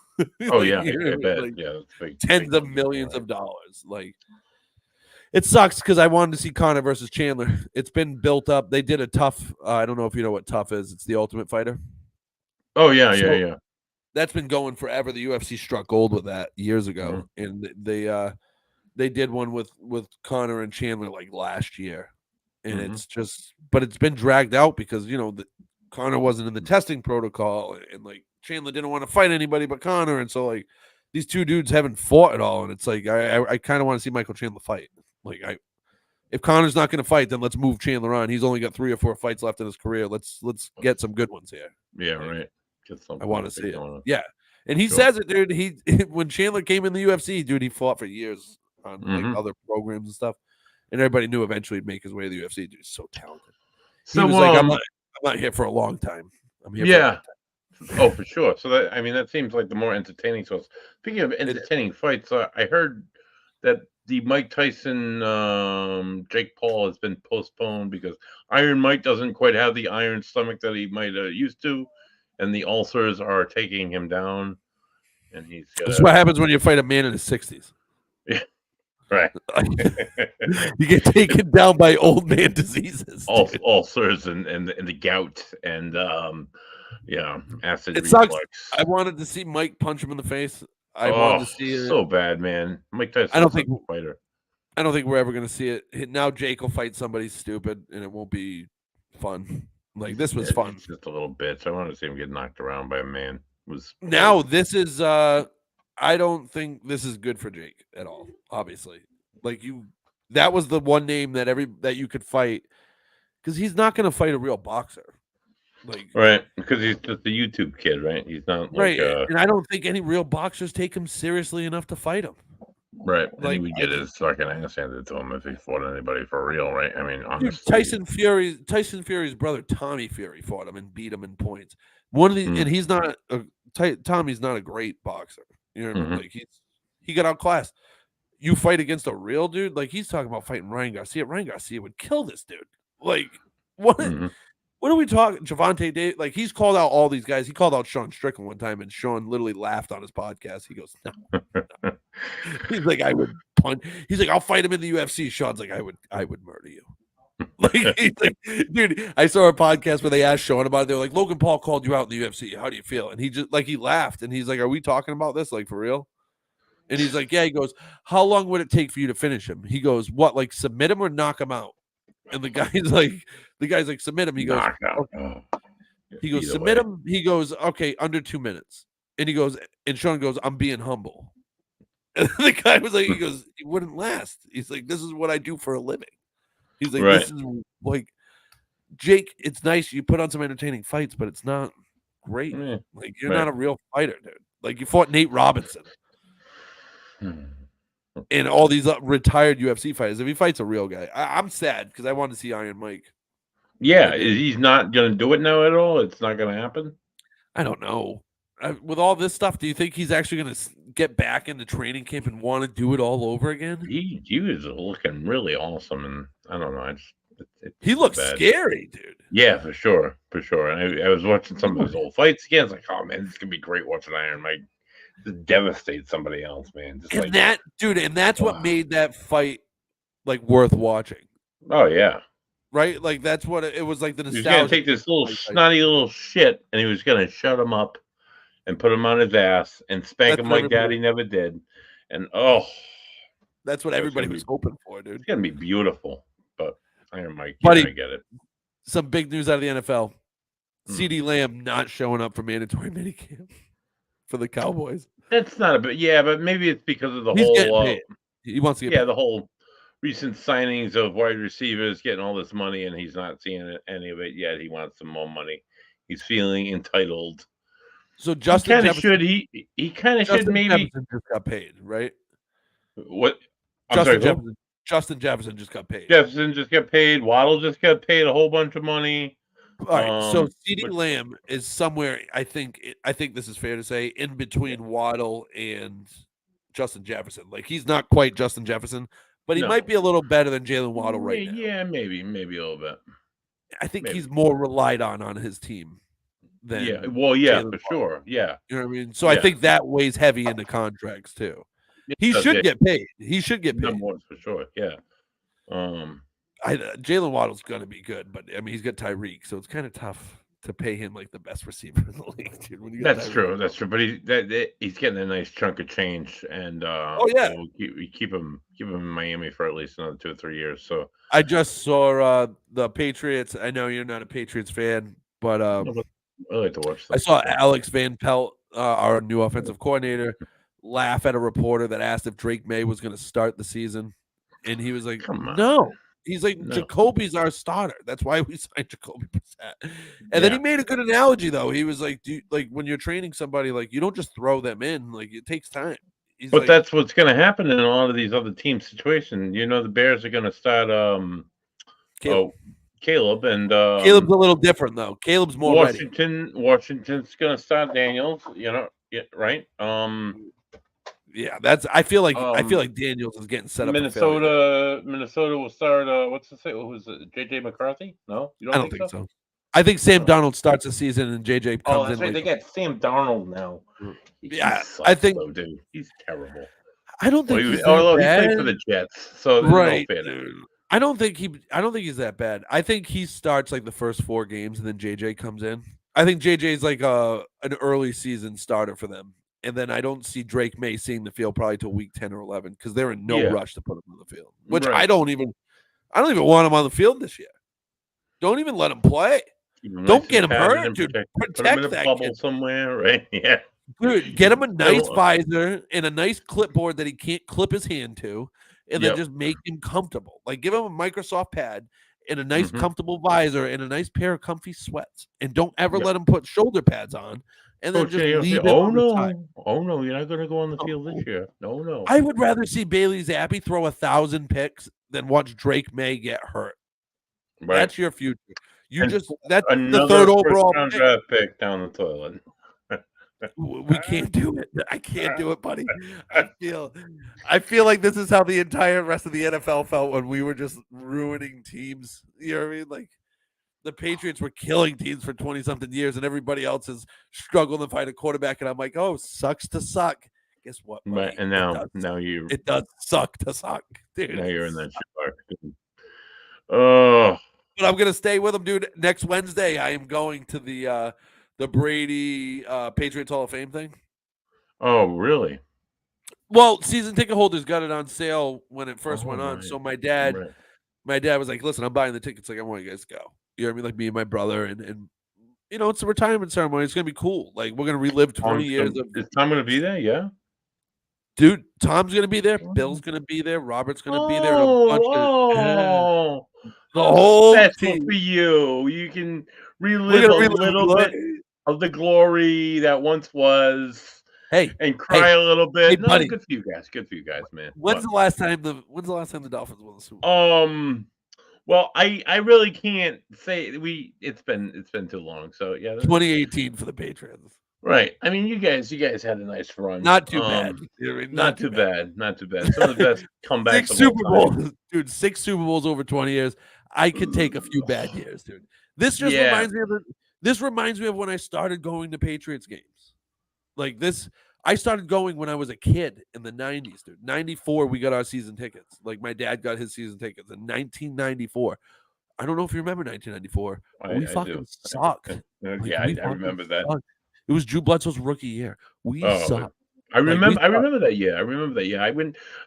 Oh yeah, I bet. Like, that's big, tens of millions of dollars. Like, it sucks because I wanted to see Conor versus Chandler. It's been built up. They did a TUF. I don't know if you know what TUF is. It's the Ultimate Fighter. Oh yeah, yeah. That's been going forever. The UFC struck gold with that years ago, and they did one with Conor and Chandler like last year, and Mhm. it's just, but it's been dragged out because Connor wasn't in the testing protocol, and like Chandler didn't want to fight anybody but Connor, and so like these two dudes haven't fought at all, and it's like I kind of want to see Michael Chandler fight. Like if Connor's not going to fight, then let's move Chandler on. He's only got 3 or 4 fights left in his career. Let's get some good ones here. Yeah, Like, right. Get something I want to big see it. going on. Yeah, and he Sure. says it, dude. He when Chandler came in the UFC, dude, he fought for years on like Mhm. other programs and stuff, and everybody knew eventually he'd make his way to the UFC. Dude, he's so talented. He So, was like, I'm not here for a long time. I'm here for a yeah. good time. Oh, for sure. So that seems like the more entertaining source. Speaking of entertaining fights, I heard that the Mike Tyson Jake Paul has been postponed because Iron Mike doesn't quite have the iron stomach that he might used to, and the ulcers are taking him down, and he's This is what happens when you fight a man in his 60s. right. You get taken down by old man diseases. Ulcers and the gout and acid It reflux. sucks. I wanted to see Mike punch him in the face. I wanted to see it. So bad, man. Mike Tyson. I don't think fighter. I don't think we're ever going to see it. Now Jake will fight somebody stupid, and it won't be fun. Like this was fun. It's just a little bitch. I wanted to see him get knocked around by a man. Now this is. I don't think this is good for Jake at all. Obviously, that was the one name that you could fight because he's not going to fight a real boxer. Right, because he's just a YouTube kid, right? He's not right, and I don't think any real boxers take him seriously enough to fight him. Right, and he would get his fucking ass handed to him if he fought anybody for real, right? I mean, honestly, Tyson Fury's brother Tommy Fury fought him and beat him in points. And he's not Tommy's not a great boxer. You know what I mean? Like he got outclassed. You fight against a real dude, like he's talking about fighting Ryan Garcia. Ryan Garcia would kill this dude. Like what? What are we talking? Javante Davis, like he's called out all these guys. He called out Sean Strickland one time, and Sean literally laughed on his podcast. He goes, no. He's like, I would punch. He's like, I'll fight him in the UFC. Sean's like, I would murder you. Like, he's like, dude, I saw a podcast where they asked Sean about it. They're like, Logan Paul called you out in the UFC. How do you feel? And he just he laughed, and he's like, are we talking about this like for real? And he's like, yeah. He goes, how long would it take for you to finish him? He goes, what, like submit him or knock him out? And the guy's like, submit him. He goes, okay. He goes, submit him. He goes, okay, under 2 minutes. And he goes, and Sean goes, I'm being humble. And the guy was like, he goes, it wouldn't last. He's like, this is what I do for a living. He's like, this is like, Jake, it's nice. You put on some entertaining fights, but it's not great. Like, you're not a real fighter, dude. Like, you fought Nate Robinson. And all these retired UFC fighters. If he fights a real guy, I'm sad because I want to see Iron Mike. Yeah, he's not going to do it now at all. It's not going to happen. I don't know. With all this stuff, do you think he's actually going to get back into training camp and want to do it all over again? He was looking really awesome, and I don't know. He looks scary, dude. Yeah, for sure. And I was watching some of his old fights again. It's like, oh man, this is gonna be great watching Iron Mike just devastate somebody else, man. And that's what made that fight like worth watching. Oh yeah, right. Like that's what it was like. The nostalgia. He was gonna take this little snotty little shit, and he was gonna shut him up and put him on his ass and spank him like Daddy never did. And that's what everybody was hoping for, dude. It's gonna be beautiful, but Iron Mike, buddy, I get it. Some big news out of the NFL. CeeDee Lamb not showing up for mandatory minicamp for the Cowboys. That's not a bit, but maybe it's because of the He's whole. He wants to get paid. The whole recent signings of wide receivers getting all this money, and he's not seeing any of it yet. He wants some more money. He's feeling entitled. So Justin kind of should. He kind of should. Maybe Jefferson just got paid, right? What? Justin Jefferson just got paid. Jefferson just got paid. Waddle just got paid a whole bunch of money. All right, so CeeDee Lamb is somewhere. I think this is fair to say in between Waddle and Justin Jefferson. Like he's not quite Justin Jefferson, but he might be a little better than Jalen Waddle right now. Yeah, maybe a little bit. I think he's more relied on his team than for sure. Yeah, you know what I mean. So I think that weighs heavy into contracts too. He should get paid. He should get paid. More for sure. Yeah. Jalen Waddle's going to be good, but I mean he's got Tyreek, so it's kind of tough to pay him like the best receiver in the league, dude. When you got That's Tyreek true. Hill. That's true. But he's getting a nice chunk of change, and Oh yeah, we'll keep him in Miami for at least another 2 or 3 years. So I just saw the Patriots. I know you're not a Patriots fan, but no, but I like to watch I them. saw Alex Van Pelt, our new offensive coordinator, laugh at a reporter that asked if Drake May was going to start the season, and he was like, Come on. "No." He's like, No. "Jacoby's our starter. That's why we signed Jacoby Brissett." And then he made a good analogy though. He was like, like when you're training somebody, like you don't just throw them in. Like it takes time. He's But like, that's what's going to happen in a lot of these other team situations. You know, the Bears are going to start Caleb and Caleb's a little different though. Caleb's more ready. Washington's going to start Daniels. You know, right? Yeah, I feel like Daniels is getting set up. Minnesota will start. What's the say? Who's it? JJ McCarthy? No, you I don't think so. I think Sam Darnold starts the season and JJ comes in. Right. They got Sam Darnold now. Yeah, sucks, I think. Though, dude, he's terrible. I don't think he's although he played for the Jets, so right. No I don't think he's that bad. I think he starts like the first 4 games and then JJ comes in. I think JJ's like an early season starter for them. And then I don't see Drake May seeing the field probably till week 10 or 11 because they're in no rush to put him on the field. Which I don't even want him on the field this year. Don't even let him play. Don't get him hurt, dude. Protect him in a that bubble kid somewhere, right? Yeah, dude. Get him a nice visor and a nice clipboard that he can't clip his hand to, and then just make him comfortable. Like give him a Microsoft pad and a nice comfortable visor and a nice pair of comfy sweats, and don't ever let him put shoulder pads on. And then just leave it on the side. Oh no, you're not going to go on the field this year. No. I would rather see Bailey Zappi throw 1,000 picks than watch Drake May get hurt. Right. That's your future. That's the 3rd overall draft pick down the toilet. We can't do it. I can't do it, buddy. I feel like this is how the entire rest of the NFL felt when we were just ruining teams. You know what I mean? Like the Patriots were killing teams for 20-something years, and everybody else is struggling to find a quarterback. And I'm like, oh, sucks to suck. Guess what? Right, and it does suck to suck, dude. Now you're in that shit. Oh, but I'm gonna stay with him, dude. Next Wednesday, I am going to the Brady Patriots Hall of Fame thing. Oh, really? Well, season ticket holders got it on sale when it first went on. So my dad was like, "Listen, I'm buying the tickets. Like, I want you guys to go." You know what I mean? Like me and my brother, and you know, it's a retirement ceremony. It's gonna be cool. Like we're gonna relive 20 years of. Is Tom gonna be there? Yeah. Dude, Tom's gonna be there. Bill's gonna be there. Robert's gonna be there. The whole team for you. You can relive a little bit of the glory that once was. Hey, and cry a little bit. Hey, buddy. Good for you guys, man. When's the last time the Dolphins won the Super Bowl? Well, I really can't say it's been too long. So yeah, 2018 for the Patriots. Right. I mean, you guys had a nice run. Not too bad. Not too bad. Some of the best comebacks. 6 Super Bowls, dude. 6 Super Bowls over 20 years. I could take a few bad years, dude. This just reminds me of when I started going to Patriots games. Like this, I started going when I was a kid in the 90s, dude. 94, we got our season tickets. Like my dad got his season tickets in 1994. I don't know if you remember 1994. We fucking sucked. I remember that. Sucked. It was Drew Bledsoe's rookie year. We sucked. I remember that year.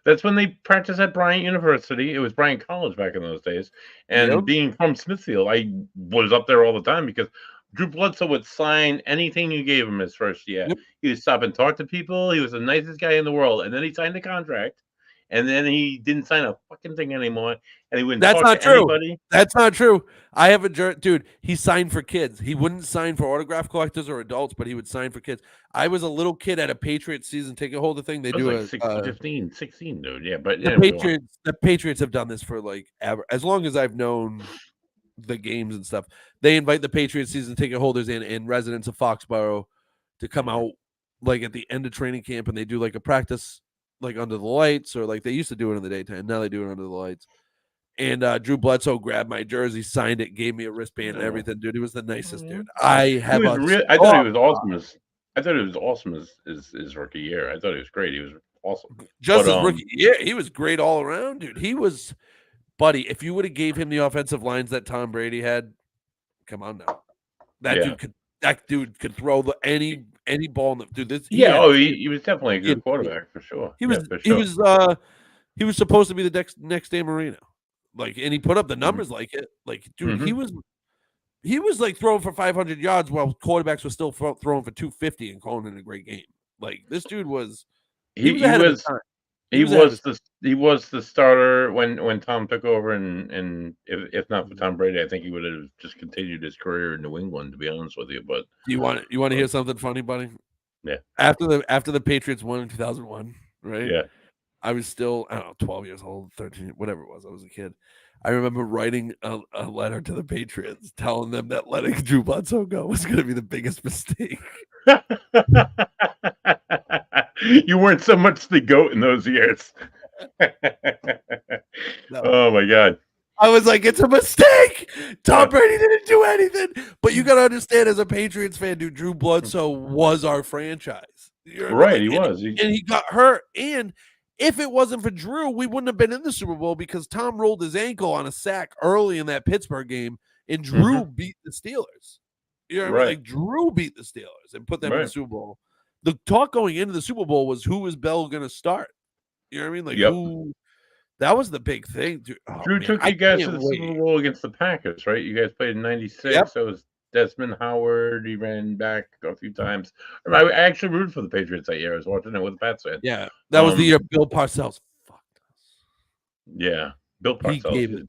That's when they practiced at Bryant University. It was Bryant College back in those days. And being from Smithfield, I was up there all the time because Drew Bledsoe would sign anything you gave him his first year. Yep. He would stop and talk to people. He was the nicest guy in the world. And then he signed a contract. And then he didn't sign a fucking thing anymore. And he wouldn't talk to anybody. That's not true. I have dude, he signed for kids. He wouldn't sign for autograph collectors or adults, but he would sign for kids. I was a little kid at a Patriots season ticket holder thing. They do like 16, dude. Yeah, but the Patriots have done this for like ever. As long as I've known the games and stuff. They invite the Patriots season ticket holders and residents of Foxborough to come out like at the end of training camp, and they do like a practice like under the lights, or like they used to do it in the daytime. Now they do it under the lights. And Drew Bledsoe grabbed my jersey, signed it, gave me a wristband and everything, dude. He was the nicest dude. I thought he was awesome. I thought it was awesome as his rookie year. I thought he was great. He was awesome. Just his rookie year, he was great all around, dude. He was, buddy. If you would have gave him the offensive lines that Tom Brady had, come on now. That dude could throw any ball in the dude. He was definitely a good quarterback for sure. He was he was supposed to be the next Dan Marino. Like, and he put up the numbers like it. Like, dude, he was like throwing for 500 yards while quarterbacks were still throwing for 250 and calling it a great game. Like, this dude was he was ahead of his time. He was the starter when Tom took over, and if not for Tom Brady, I think he would have just continued his career in New England. To be honest with you, but you want to hear something funny, buddy? Yeah. After the Patriots won in 2001, right? Yeah. I was still, I don't know, 12 years old, 13, whatever it was. I was a kid. I remember writing a letter to the Patriots telling them that letting Drew Bledsoe go was going to be the biggest mistake. You weren't so much the GOAT in those years. No. Oh, my God. I was like, it's a mistake. Tom Brady didn't do anything. But you got to understand, as a Patriots fan, dude, Drew Bledsoe was our franchise. You know right, he was. And he got hurt. And if it wasn't for Drew, we wouldn't have been in the Super Bowl because Tom rolled his ankle on a sack early in that Pittsburgh game, and Drew beat the Steelers. You know what I mean? Like, Drew beat the Steelers and put them in the Super Bowl. The talk going into the Super Bowl was, who is Bell going to start? You know what I mean? Like, who? That was the big thing. Dude. Oh, Drew took you guys to the Super Bowl against the Packers, right? You guys played in '96. Yep. That was Desmond Howard. He ran back a few times. I actually rooted for the Patriots that year. I was watching it with a Pats fan. Yeah, that was the year Bill Parcells fucked us. Yeah, Bill Parcells,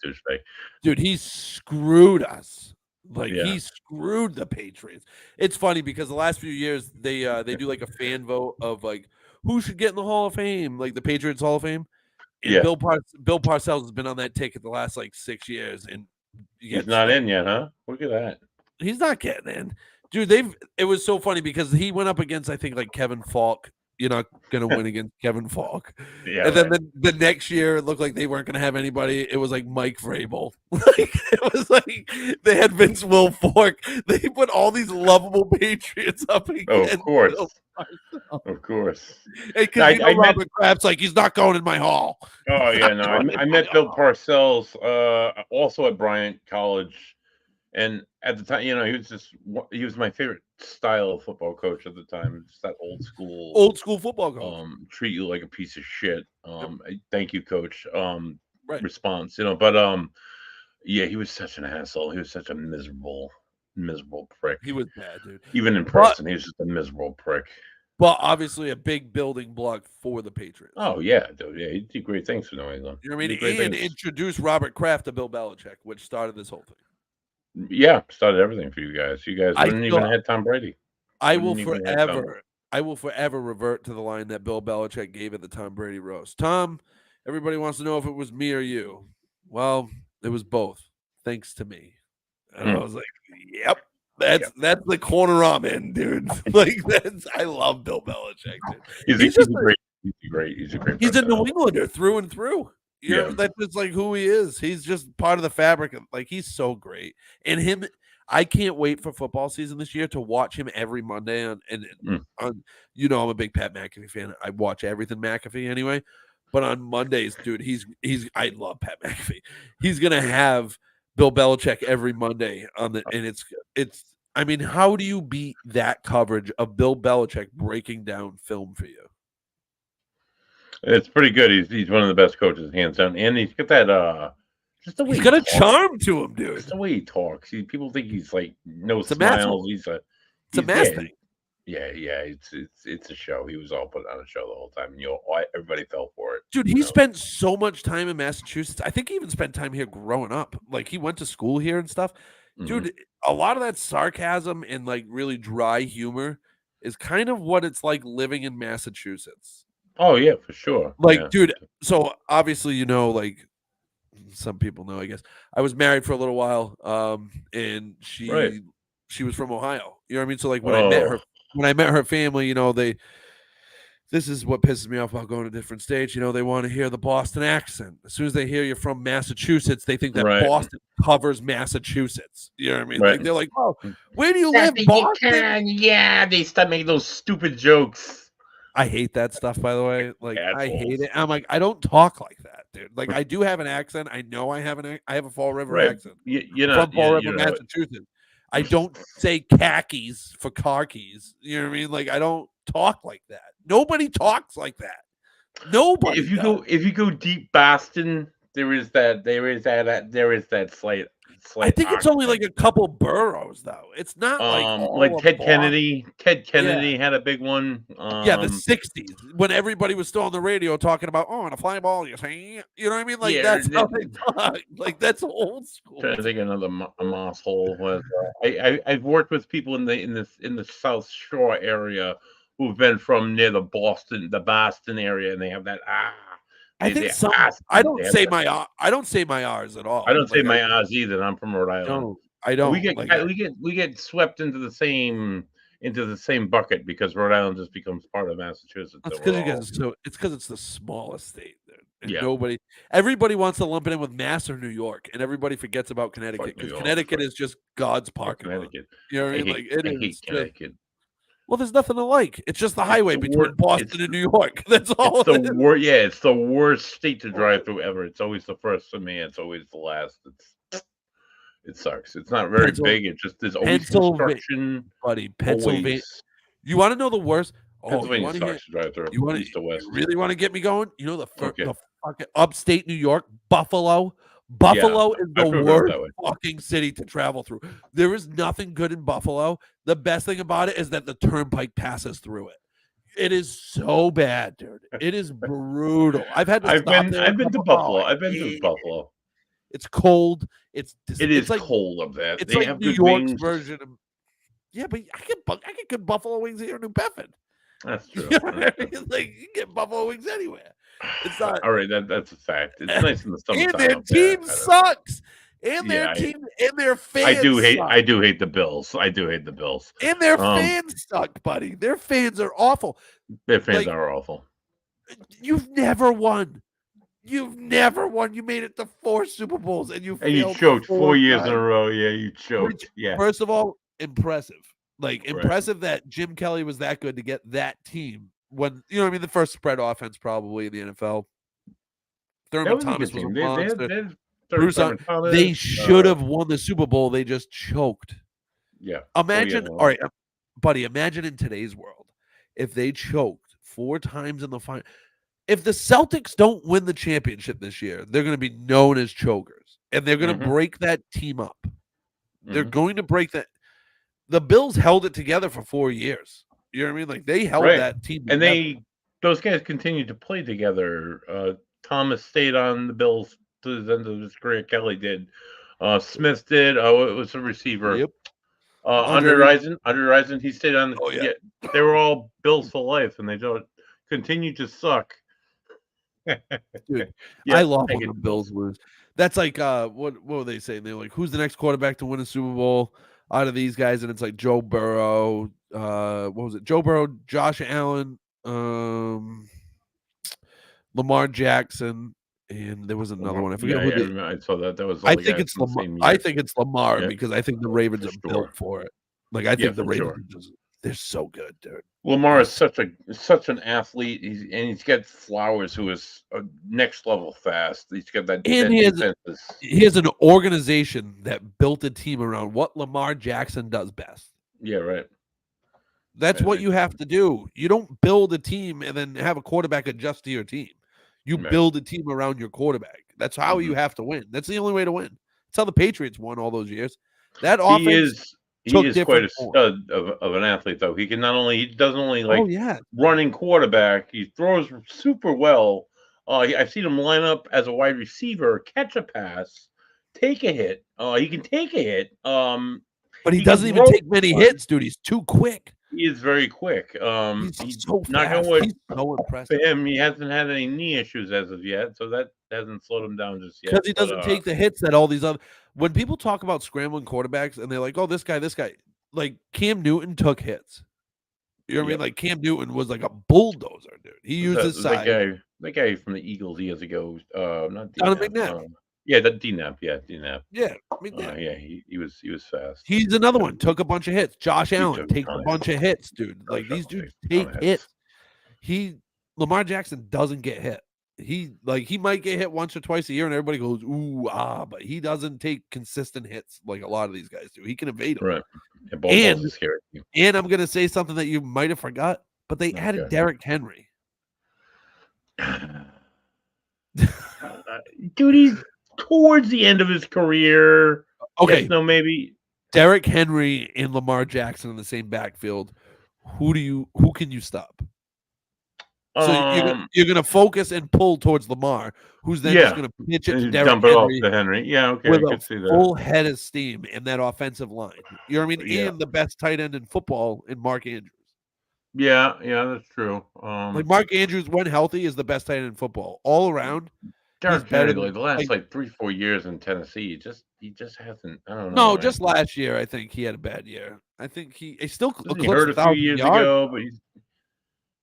dude. He screwed us. Like, he screwed the Patriots. It's funny because the last few years they do like a fan vote of like who should get in the Hall of Fame, like the Patriots Hall of Fame. And Bill Parcells has been on that ticket the last like 6 years, and he's not in yet, huh? Look at that. He's not getting in, dude. It was so funny because he went up against, I think, like Kevin Falk. You're not gonna win against Kevin Falk. Yeah. And then the next year, it looked like they weren't gonna have anybody. It was like Mike Vrabel. Like, it was like they had Vince Wilfork. They put all these lovable Patriots up against. Oh, of course. Of course. Because Robert Kraft's like, he's not going in my hall. Oh, yeah, no. I met Bill Parcells also at Bryant College. And at the time, you know, he was my favorite style of football coach at the time. Just that old school football coach. Treat you like a piece of shit. Thank you, coach. Response, you know, but yeah, he was such an asshole. He was such a miserable prick. He was bad, dude. Even in person, he was just a miserable prick. But obviously a big building block for the Patriots. Oh, yeah, dude. Yeah, he did great things for New England. You know what I mean? And introduced Robert Kraft to Bill Belichick, which started this whole thing. Yeah, started everything for you guys. You guys wouldn't even have Tom Brady. I will forever revert to the line that Bill Belichick gave at the Tom Brady roast. Tom, everybody wants to know if it was me or you. Well, it was both, thanks to me. And I was like, yep. That's the corner I'm in, dude. Like, I love Bill Belichick, dude. He's a great. He's a New Englander through and through. That's just like who he is. He's just part of the fabric. Like, he's so great. And I can't wait for football season this year to watch him every Monday on you know, I'm a big Pat McAfee fan. I watch everything McAfee anyway. But on Mondays, dude, I love Pat McAfee. He's gonna have Bill Belichick every Monday and it's I mean, how do you beat that coverage of Bill Belichick breaking down film for you? It's pretty good. He's one of the best coaches, hands down, and he's got that just the way he's got a charm to him, dude. Just the way he talks. People think he's like no smiles. It's a mask thing. Yeah, it's a show. He was all put on a show the whole time, and everybody fell for it. Dude, he spent so much time in Massachusetts. I think he even spent time here growing up. Like, he went to school here and stuff. Dude, a lot of that sarcasm and like really dry humor is kind of what it's like living in Massachusetts. Oh, yeah, for sure. Like, dude, so obviously, you know, like some people know, I guess. I was married for a little while, and she was from Ohio. You know what I mean? So like when I met her family, you know, this is what pisses me off about going to different states. You know, they want to hear the Boston accent. As soon as they hear you're from Massachusetts, they think that Boston covers Massachusetts. You know what I mean? Like, they're like, "Oh, where do you live, Boston?" Yeah, they start making those stupid jokes. I hate that stuff, by the way. Like, I hate it. I'm like, I don't talk like that, dude. Like, I do have an accent. I know I have a Fall River accent. You know, from Fall River, Massachusetts. I don't say khakis for car keys. You know what I mean? Like I don't talk like that. Nobody talks like that. Nobody. If you go deep Boston, there is that slight I think it's only accent. like a couple boroughs though. It's not like all of Ted Boston. Kennedy. Ted Yeah. Kennedy had a big one. Yeah, the '60s when everybody was still on the radio talking about and a fly ball. You say, you know what I mean? Like Yeah, that's how they talk. Like that's old school. trying to think of another moss hole was. I've worked with people in the South Shore area who've been from near the Boston area, and they have that I think some. I don't say my R's at all. I don't say Like, my R's either. I'm from Rhode Island. No, I don't. We get swept into the same bucket because Rhode Island just becomes part of Massachusetts. It's because you guys. So it's because it's the smallest state. And Yeah. everybody wants to lump it in with Mass or New York, and everybody forgets about Connecticut because Connecticut is just God's parking lot. Connecticut. You know what I mean? Like it I is. hate Connecticut. Well, there's nothing to like. It's just the highway between Boston and New York. That's all. It's the worst state to drive through ever. It's always the first for me. It's always the last. It sucks. It's not very big. It's just there's always construction. Buddy, Pennsylvania. You want to know the worst? Pennsylvania sucks to drive through. You east to west. You really want to get me going? You know the fucking upstate New York, Buffalo. Buffalo is the worst fucking city to travel through. There is nothing good in Buffalo. The best thing about it is that the turnpike passes through it. It is so bad, dude. It is brutal. I've been to Buffalo. I've been to Buffalo. It's cold. It is like cold up there. It's like New York's version of. Yeah, but I get good buffalo wings here in New Bedford. That's true. You know what I mean? Like you can get buffalo wings anywhere. It's not all right. That's a fact. It's nice in the summertime. And their team sucks. And their team and their fans. I do hate the Bills. I do hate the Bills. And their fans suck, buddy. Their fans are awful. Their fans are awful. You've never won. You made it to 4 Super Bowls and you choked 4 years in a row. Yeah, you choked. Yeah. First of all, impressive. Impressive that Jim Kelly was that good to get that team when the first spread offense probably in the NFL. Thurman Thomas was a monster. They should have won the Super Bowl. They just choked. Yeah. Imagine, all right, buddy. Imagine in today's world if they choked 4 times in the final. If the Celtics don't win the championship this year, they're going to be known as chokers, and they're going to break that team up. They're going to break that. The Bills held it together for 4 years. You know what I mean? Like they held that team together. And those guys continued to play together. Thomas stayed on the Bills to the end of his career. Kelly did. Smith did. It was a receiver. Yep. Andre Rison, he stayed on. They were all Bills for life, and they don't continue to suck. Dude, I love when the Bills lose. That's like what were they saying? They're like, who's the next quarterback to win a Super Bowl out of these guys? And it's like Joe Burrow. What was it? Joe Burrow, Josh Allen, Lamar Jackson, and there was another one. I forget who. I saw that. That was. I think it's Lamar. I think it's Lamar because I think the Ravens are built for it. Like I think the Ravens, they're so good, dude. Lamar is such an athlete. He's got Flowers, who is next level fast. He's got that. And he has an organization that built a team around what Lamar Jackson does best. Yeah, right. That's what you have to do. You don't build a team and then have a quarterback adjust to your team. You build a team around your quarterback. That's how you have to win. That's the only way to win. That's how the Patriots won all those years. That offense. He is quite a stud of an athlete, though. He doesn't only running quarterback. He throws super well. I've seen him line up as a wide receiver, catch a pass, take a hit. He can take a hit. But he doesn't even take many hits, dude. He's too quick. He is very quick. He's so fast. He's so impressive. For him, he hasn't had any knee issues as of yet, so that hasn't slowed him down just yet. Because he doesn't take the hits that all these other. When people talk about scrambling quarterbacks and they're like, "Oh, this guy," like Cam Newton took hits. You know what I mean? Like Cam Newton was like a bulldozer, dude. He used his size. That guy from the Eagles years ago. Not Donovan McNabb. Yeah, that D-Nap. Yeah, D-Nap. Yeah, I mean, he was fast. He's another one. Took a bunch of hits. Josh Allen takes a bunch of hits, dude. Like these dudes take hits. Lamar Jackson doesn't get hit. He might get hit once or twice a year, and everybody goes ooh but he doesn't take consistent hits like a lot of these guys do. He can evade them. Right. Yeah, ball's a scary team. And I'm gonna say something that you might have forgot, but they added Okay. Derrick Henry. Dude, he's towards the end of his career. Okay, Yes, no, maybe Derrick Henry and Lamar Jackson in the same backfield. Who can you stop? So you're gonna focus and pull towards Lamar, who's then just gonna pitch it to Derrick dump it off Henry to Henry. Yeah, okay, I with could a see that. full head of steam in that offensive line. You know what I mean? Yeah. And the best tight end in football in Mark Andrews. Yeah, that's true. Like Mark Andrews, when healthy, is the best tight end in football all around. Derrick better Henry, than- the last like- 3-4 years in Tennessee, he just hasn't. I don't know. No, man. just last year, I think he had a bad year. I think he still Wasn't he eclipsed hurt a few 1,000 years yards. ago, but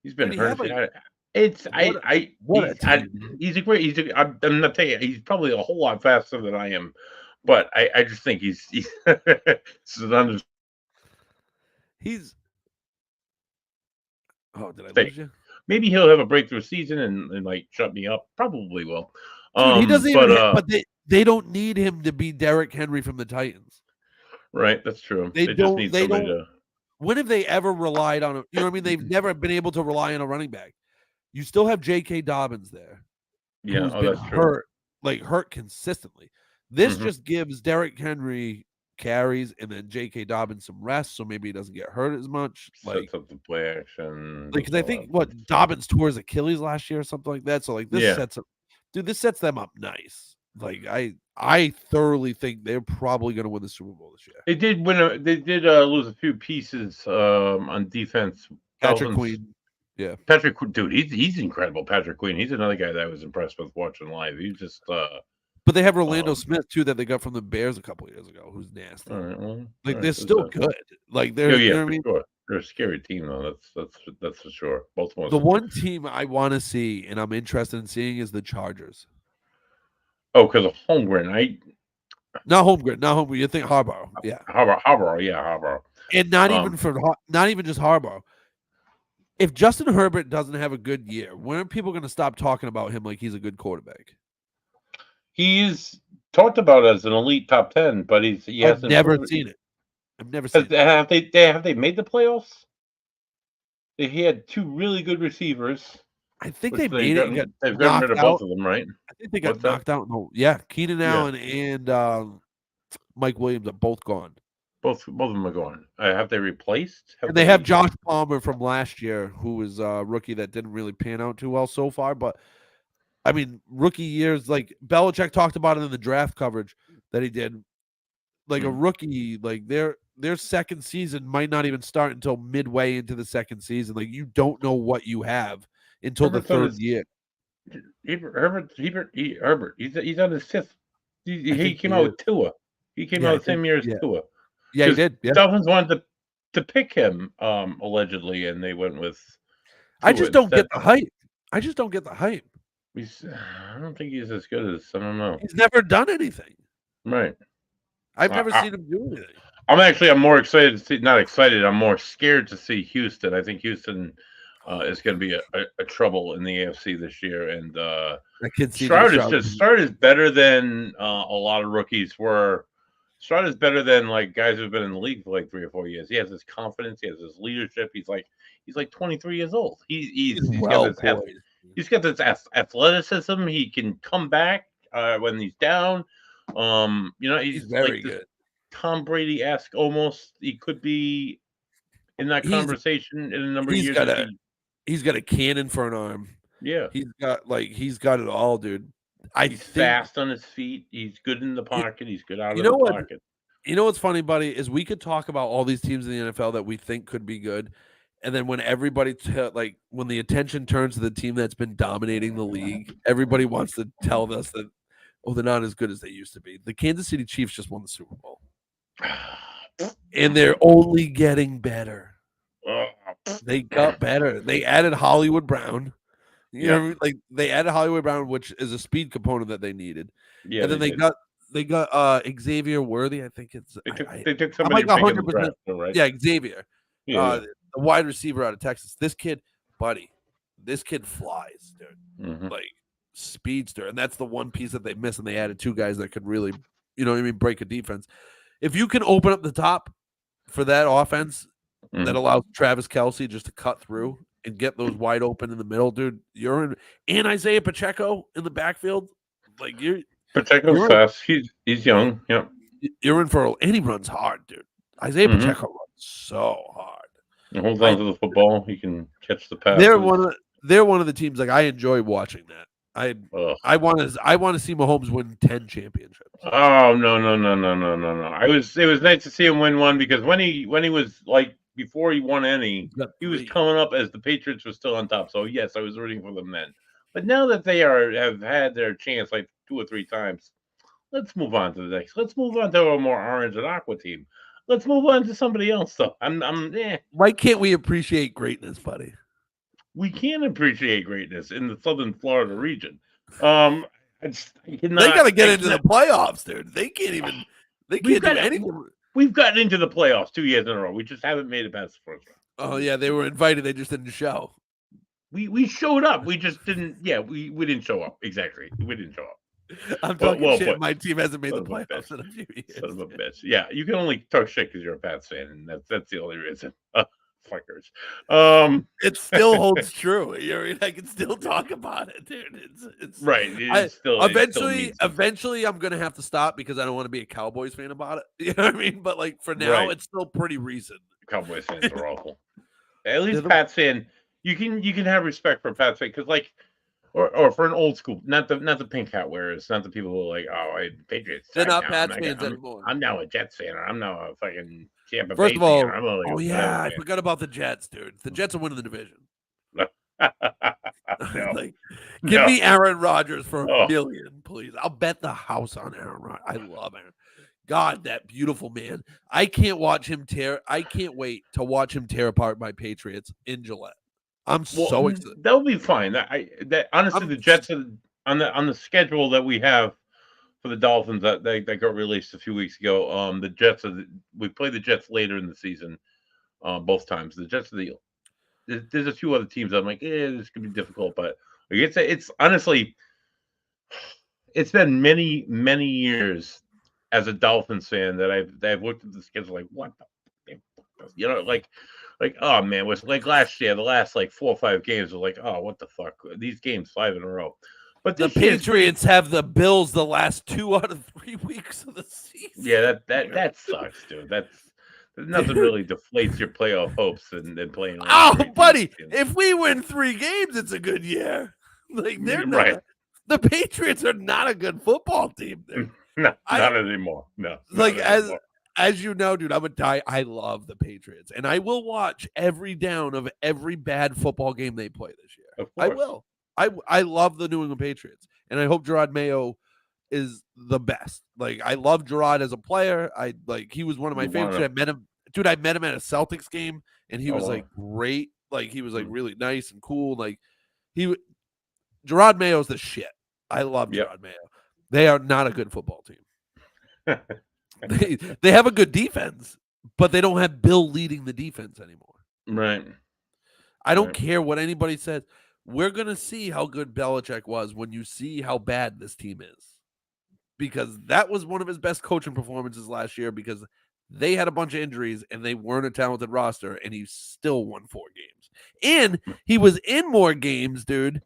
he's been Dude, he hurt. had, like, He's a great. I'm not saying he's probably a whole lot faster than I am, but I just think he's He's. Oh, did I Thank- lose you? maybe he'll have a breakthrough season and like shut me up. Probably will. Dude, he doesn't even. but they don't need him to be Derrick Henry from the Titans. right, that's true. They just don't- need they somebody don't- to. When have they ever relied on a? You know what I mean? They've never been able to rely on a running back. You still have J.K. Dobbins there. Yeah, who's been that's true. hurt consistently. This Mhm. just gives Derrick Henry carries and then J.K. Dobbins some rest, so maybe he doesn't get hurt as much. Sets up the play action. Because I think Dobbins tore his Achilles last year or something like that. So this sets them up nice. Like I thoroughly think they're probably going to win the Super Bowl this year. They did win. They did lose a few pieces on defense. Patrick Dolphins- Queen. Yeah. Patrick, dude, he's incredible. Patrick Queen, he's another guy that I was impressed with watching live. He's just But they have Rolando Smith too that they got from the Bears a couple years ago, who's nasty. all right, well, They're still good. Like they're you know what I mean? Sure. They're a scary team though. That's for sure. Both of The them. one team I want to see and I'm interested in seeing is the Chargers. Oh, because of Holmgren. Not Holmgren. You think Harbaugh? Yeah, Harbaugh. and not even just Harbaugh. If Justin Herbert doesn't have a good year, when are people going to stop talking about him like he's a good quarterback? He's talked about as an elite top 10, but he I've hasn't never proven- seen it. I've never seen it. Have they made the playoffs? He had two really good receivers. I think which they made it. and got They've gotten rid of knocked both out. of them, right? I think they got What's that? knocked out. No, yeah, Keenan Yeah. Allen and Mike Williams are both gone. Both of them are gone. Have they replaced? And they have Josh Palmer from last year, who was a rookie that didn't really pan out too well so far. But I mean, rookie years, like Belichick talked about it in the draft coverage that he did. Like a rookie, like their second season might not even start until midway into the second season. Like you don't know what you have until the third year. Herbert. He's on his fifth. He think came he out is. with Tua. He came Yeah, out I the same think- year as yeah. Tua. Yeah, he 'Cause did. Yeah. Dolphins wanted to pick him allegedly, and they went with. I Tua just don't instead. get the hype. I just don't get the hype. I don't think he's as good as I don't know. He's never done anything. Right. I've never I- seen him do anything. I'm more excited to see. Not excited. I'm more scared to see Houston. I think Houston is going to be a trouble in the AFC this year, and That kid Stroud is better than a lot of rookies were. Stroud is better than like guys who've been in the league for like 3 or 4 years. He has his confidence. He has his leadership. He's like 23 years old. He's got this athleticism. He can come back when he's down. He's very like this good. Tom Brady-esque almost. He could be in that conversation in a number of years. He's got a cannon for an arm. Yeah. He's got it all, dude. He's fast on his feet. He's good in the pocket. He's good out of the pocket. You know what's funny, buddy, is we could talk about all these teams in the NFL that we think could be good, and then when everybody when the attention turns to the team that's been dominating the league, everybody wants to tell us that they're not as good as they used to be. The Kansas City Chiefs just won the Super Bowl, and they're only getting better. They got better. They added Hollywood Brown. You know, like they added Hollywood Brown, which is a speed component that they needed. Yeah, and then they got Xavier Worthy. I think it's they took somebody like big in the draft, right? Yeah, Xavier, Yeah. the wide receiver out of Texas. This kid, buddy, this kid flies, dude. Mhm. Like speedster, and that's the one piece that they miss. And they added 2 guys that could really, break a defense. If you can open up the top for that offense that allows Travis Kelce just to cut through and get those wide open in the middle, dude, you're in. And Isaiah Pacheco in the backfield, like Pacheco's fast. He's young. Yeah, you're in for. And he runs hard, dude. Isaiah Pacheco runs so hard. He holds on to the football. He can catch the pass. They're one of the teams. Like, I enjoy watching that. I want to see Mahomes win 10 championships. Oh no. It was nice to see him win one, because when he was like, before he won any, he was coming up as the Patriots were still on top. So yes, I was rooting for them then. But now that they have had their chance like 2 or 3 times, let's move on to the next. Let's move on to a more orange and aqua team. Let's move on to somebody else, though. Why can't we appreciate greatness, buddy? We can appreciate greatness in the Southern Florida region. They got to get into the playoffs, dude. They can't even. They can't do anything. We've gotten into the playoffs 2 years in a row. We just haven't made it past the first round. Oh yeah, they were invited. They just didn't show. We showed up. We just didn't. Yeah, we didn't show up. Exactly. We didn't show up. I'm talking shit. My team hasn't made the playoffs in a few years. Son of a bitch. Yeah, you can only talk shit because you're a Pats fan, and that's the only reason. Fuckers. It still holds true. I can still talk about it, dude. It's right. Eventually, I'm gonna have to stop because I don't want to be a Cowboys fan about it. You know what I mean? But like for now, It's still pretty recent. Cowboys fans are awful. At least Pats fan, you can have respect for Pats fan, because like, or for an old school, not the pink hat wearers, not the people who are like, Patriots. They're not Pats fans anymore. I'm now a Jets fan, or I'm now a fucking Tampa Bay First of all, fan. I forgot about the Jets, dude. The Jets are winning the division. Give me Aaron Rodgers for $1 million, please. I'll bet the house on Aaron Rodgers. I love Aaron. God, that beautiful man. I can't wait to watch him tear apart my Patriots in Gillette. I'm so excited. That would be fine. Honestly, the Jets on the schedule that we have for the Dolphins that got released a few weeks ago. The Jets we play the Jets later in the season, both times. The Jets are there's a few other teams I'm like, this could be difficult, but it's honestly, it's been many years as a Dolphins fan that I've looked at the schedule like, what the like, oh man, it was like last year, the last like 4 or 5 games were like, oh, what the fuck? These games 5 in a row. But the Patriots have the Bills the last 2 out of 3 weeks of the season. Yeah, that sucks, dude. Nothing really deflates your playoff hopes than playing. Buddy, if we win 3 games, it's a good year. Like they're not, right. The Patriots are not a good football team. Not anymore. No. Like as you know, dude, I love the Patriots, and I will watch every down of every bad football game they play this year. I will. I love the New England Patriots, and I hope Gerard Mayo is the best. Like, I love Gerard as a player. He was one of my favorites. I met him at a Celtics game, and he was like great. Like, he was like really nice and cool. Like, Gerard Mayo's the shit. I love Gerard Mayo. They are not a good football team. They have a good defense, but they don't have Bill leading the defense anymore. Right. I don't care what anybody says. We're going to see how good Belichick was when you see how bad this team is. Because that was one of his best coaching performances last year, because they had a bunch of injuries and they weren't a talented roster, and he still won 4 games. And he was in more games, dude.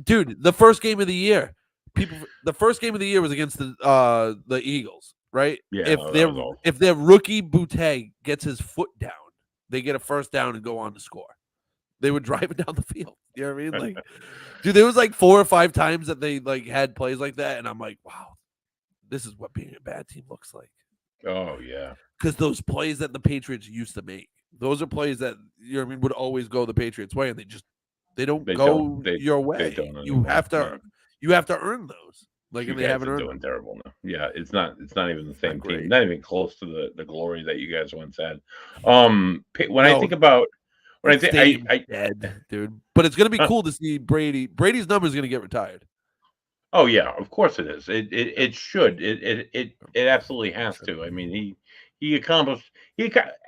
Dude, the first game of the year. The first game of the year was against the Eagles, right? Yeah. If their rookie Boutte gets his foot down, they get a first down and go on to score. They would drive it down the field. You know what I mean? Like, dude, there was like 4 or 5 times that they like had plays like that, and I'm like, wow, this is what being a bad team looks like. Oh yeah, because those plays that the Patriots used to make, those are plays that would always go the Patriots' way, and they don't go your way. You have to earn those. Like, you they haven't earned. Doing terrible now. Yeah, it's not even the same team. Not even close to the glory that you guys once had. I think about. I dead, dude. But it's gonna be cool to see Brady. Brady's number is gonna get retired. Oh yeah, of course it is. It should. It absolutely has to. I mean, he accomplished.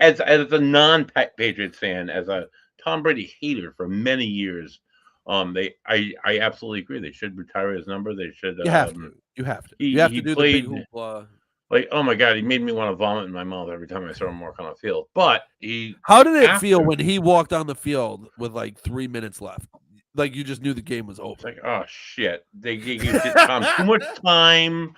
As a non-Patriots fan, as a Tom Brady hater for many years, I absolutely agree. They should retire his number. They should. You have to. You have to. You have He to do the big played hoopla. like, oh my god, he made me want to vomit in my mouth every time I saw him walk on the field. But How did it feel after- when he walked on the field with like 3 minutes left? Like you just knew the game was it's over. like, oh shit, they gave Tom too much time.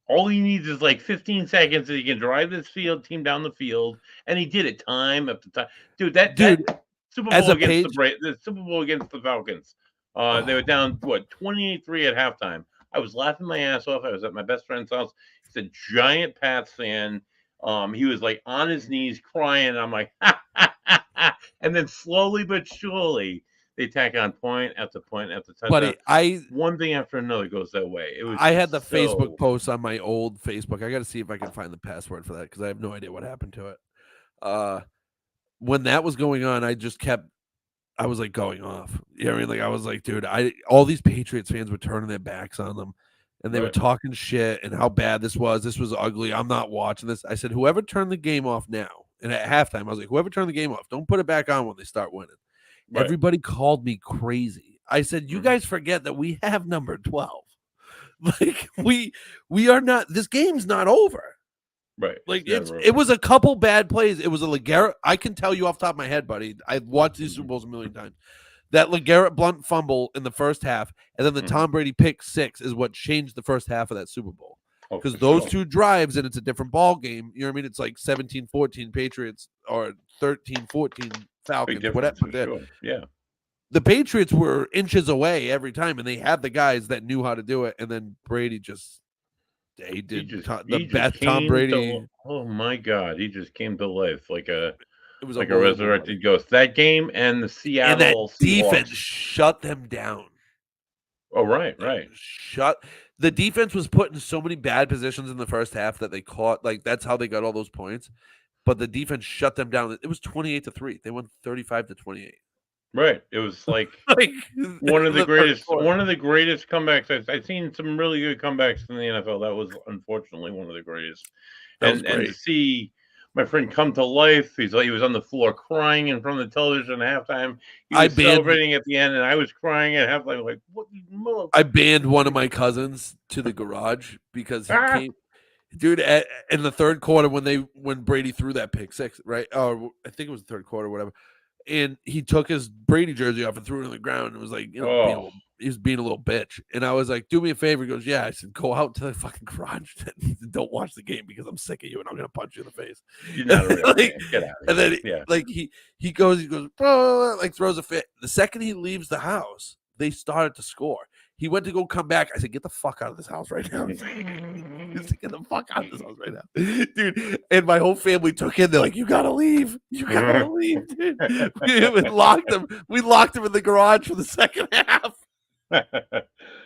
All he needs is like 15 seconds, and he can drive this team down the field, and he did it time after time. Dude, that Super as Bowl a against page- the Super Bowl against the Falcons. They were down 28-3 at halftime. I was laughing my ass off. I was at my best friend's house. He's a giant Pats fan. He was like on his knees crying. I'm like, ha, ha, ha, ha. And then slowly but surely they tack on point after point after touchdown. But one thing after another goes that way. It was. I had the Facebook post on my old Facebook. I got to see if I can find the password for that because I have no idea what happened to it. When that was going on, I was like going off. You know what I mean? Like I was like, dude, all these Patriots fans were turning their backs on them. And they were talking shit and how bad this was. This was ugly. I'm not watching this. I said, whoever turned the game off now, and at halftime, I was like, whoever turned the game off, don't put it back on when they start winning. Right. Everybody called me crazy. I said, you guys forget that we have number 12. Like we are not. This game's not over. Right. Like it was a couple bad plays. It was a LeGarrette. I can tell you off the top of my head, buddy. I've watched these Super Bowls a million times. That LeGarrette Blount fumble in the first half, and then the Tom Brady pick 6 is what changed the first half of that Super Bowl. Because those two drives, and it's a different ball game. You know what I mean? It's like 17-14 Patriots or 13-14 Falcons, whatever. Sure. Yeah. The Patriots were inches away every time, and they had the guys that knew how to do it. And then Brady the best Tom Brady. Oh my God, he just came to life like a resurrected ghost. That game and the Seattle and that Seahawks. Defense shut them down. Oh right. The defense was put in so many bad positions in the first half that they caught. Like that's how they got all those points. But the defense shut them down. It was 28-3. They won 35-28. Right. It was like one of the greatest comebacks. I've seen some really good comebacks in the NFL. That was unfortunately one of the greatest. And to see my friend come to life, he was on the floor crying in front of the television at halftime. He was celebrating at the end, and I was crying at halftime. Like, what? I banned one of my cousins to the garage because he came. Dude, in the third quarter when Brady threw that pick 6, right? Oh, I think it was the third quarter, whatever. And he took his Brady jersey off and threw it on the ground and was like, he was being a little bitch. And I was like, do me a favor. He goes, yeah. I said, go out to the fucking garage and don't watch the game because I'm sick of you and I'm going to punch you in the face. You're not a real man. Get out of here. And then he goes, blah, like throws a fit. The second he leaves the house, they started to score. He went to go come back. I said, get the fuck out of this house right now. He's like, get the fuck out of this house right now. Dude, and my whole family took in. They're like, you got to leave. You got to leave, dude. We locked him. We locked him in the garage for the second half.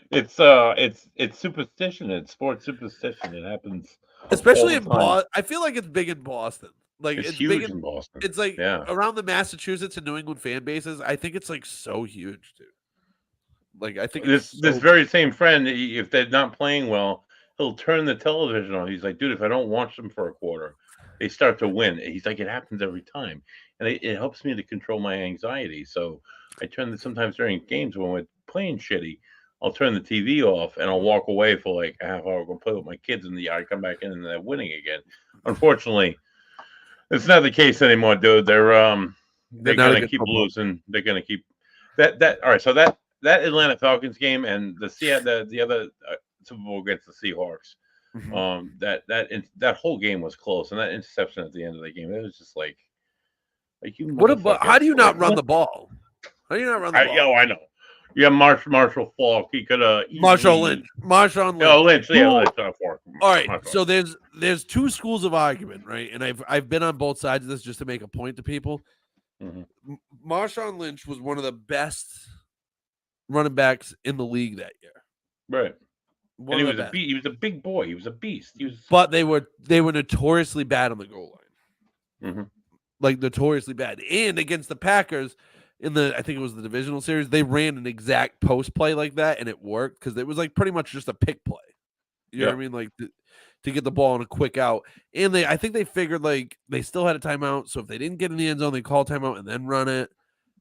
It's superstition. It's sports superstition. It happens. Especially in Boston. I feel like it's big in Boston. Like it's huge big in Boston. It's like around the Massachusetts and New England fan bases. I think it's like so huge, dude. Like I think this very same friend, if they're not playing well, he'll turn the television on. He's like, dude, if I don't watch them for a quarter, they start to win. He's like, it happens every time, and it helps me to control my anxiety. So I turn sometimes during games when we're playing shitty, I'll turn the TV off and I'll walk away for like a half hour, go play with my kids in the yard, come back in, and they're winning again. Unfortunately, it's not the case anymore, dude. They're gonna keep losing. They're gonna keep that. All right, so that Atlanta Falcons game and the other Super Bowl against the Seahawks, that whole game was close, and that interception at the end of the game, it was just like you. What about? How do you not run the ball? How do you not run the ball? I know. Yeah, Marshall Falk. He could have Marshawn Lynch. Oh, Lynch. Yeah, Lynch. All right. So there's two schools of argument, right? And I've been on both sides of this just to make a point to people. Mm-hmm. Marshawn Lynch was one of the best running backs in the league that year. Right. And he was a big boy. He was a beast. But they were notoriously bad on the goal line. Mm-hmm. Like notoriously bad. And against the Packers I think it was the divisional series, they ran an exact post play like that, and it worked because it was like pretty much just a pick play. You know what I mean? Like to get the ball in a quick out. And I think they figured like they still had a timeout. So if they didn't get in the end zone, they call timeout and then run it.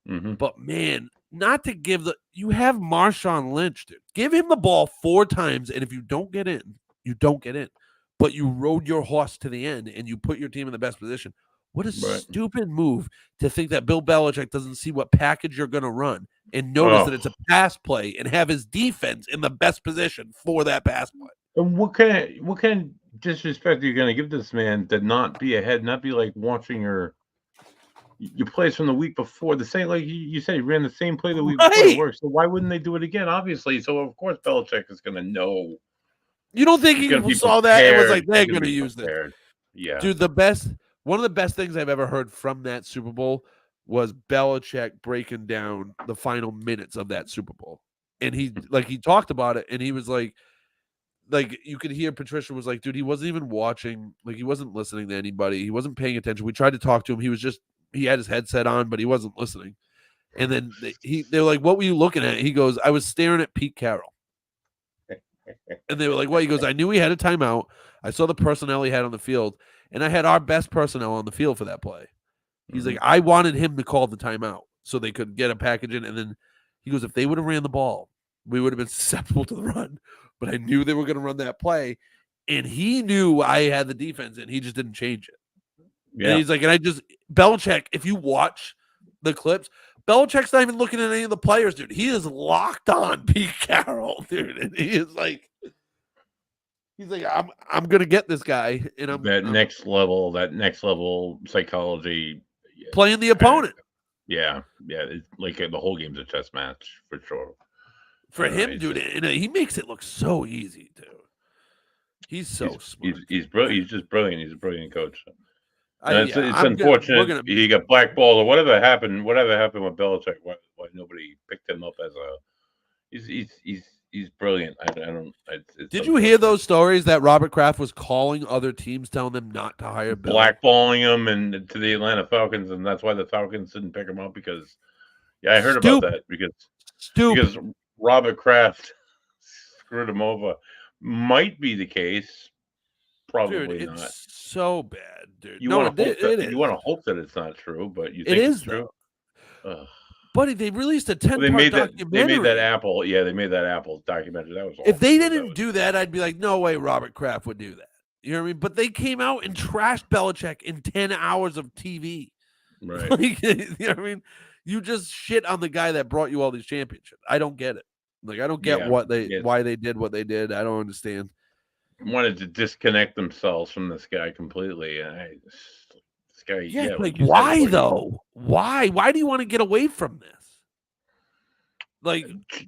Mm-hmm. But man, not to give you have Marshawn Lynch, dude. Give him the ball 4 times, and if you don't get in, you don't get in. But you rode your horse to the end, and you put your team in the best position. What a stupid move to think that Bill Belichick doesn't see what package you're going to run and notice that it's a pass play and have his defense in the best position for that pass play. And what kind of disrespect are you going to give this man to not be ahead, not be like watching your plays from the week before? The same, like you said, he ran the same play the week before it worked. So why wouldn't they do it again? Obviously, so of course Belichick is going to know. You don't think he saw that and was like, they're going to use this? Yeah, dude. One of the best things I've ever heard from that Super Bowl was Belichick breaking down the final minutes of that Super Bowl, and he talked about it, and he was like you could hear Patricia was like, dude, he wasn't even watching, like he wasn't listening to anybody, he wasn't paying attention. We tried to talk to him, he had his headset on, but he wasn't listening. And then they were like, what were you looking at? He goes, I was staring at Pete Carroll. And they were like, what? He goes, I knew he had a timeout. I saw the personnel he had on the field, and I had our best personnel on the field for that play. He's like, I wanted him to call the timeout so they could get a package in. And then he goes, if they would have ran the ball, we would have been susceptible to the run. But I knew they were going to run that play. And he knew I had the defense, and he just didn't change it. Yeah. And he's like, Belichick, if you watch the clips, Belichick's not even looking at any of the players, dude. He is locked on Pete Carroll, dude. And he is like, he's like, I'm gonna get this guy, and I'm next level psychology, playing the opponent. Yeah, it's like the whole game's a chess match for sure. For him, dude, and he makes it look so easy, dude. He's so smart. He's brilliant. He's just brilliant. He's a brilliant coach. It's unfortunate he got blackballed or whatever happened. Whatever happened with Belichick, why nobody picked him up as a? He's brilliant. Did you hear those stories that Robert Kraft was calling other teams, telling them not to hire Bill? Blackballing him and to the Atlanta Falcons, and that's why the Falcons didn't pick him up because, I heard about that because Robert Kraft screwed him over. Might be the case. Probably dude, not. It's so bad, dude. You want to hope that it's not true, but you think it's true. Buddy, they released a 10-part documentary. They made that Apple. Yeah, they made that Apple documentary. That was awesome. If they didn't do that, I'd be like, no way Robert Kraft would do that. You know what I mean? But they came out and trashed Belichick in 10 hours of TV. Right. Like, you know what I mean? You just shit on the guy that brought you all these championships. I don't get it. Like, I don't get why they did what they did. I don't understand. Wanted to disconnect themselves from this guy completely. And this guy, like why though? Why do you want to get away from this? Like,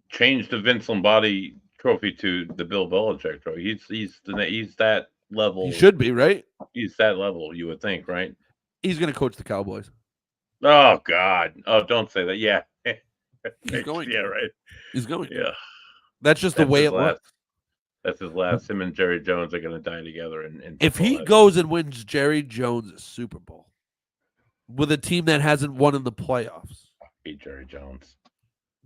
change the Vince Lombardi trophy to the Bill Belichick trophy. He's that level. He should be, right? He's that level. You would think, right? He's going to coach the Cowboys. Oh God! Oh, don't say that. Yeah, he's going. Yeah, right. He's going. Yeah, that's just the way it looks. That's his last. Him and Jerry Jones are going to die together. And if he goes and wins Jerry Jones a Super Bowl with a team that hasn't won in the playoffs, beat Jerry Jones.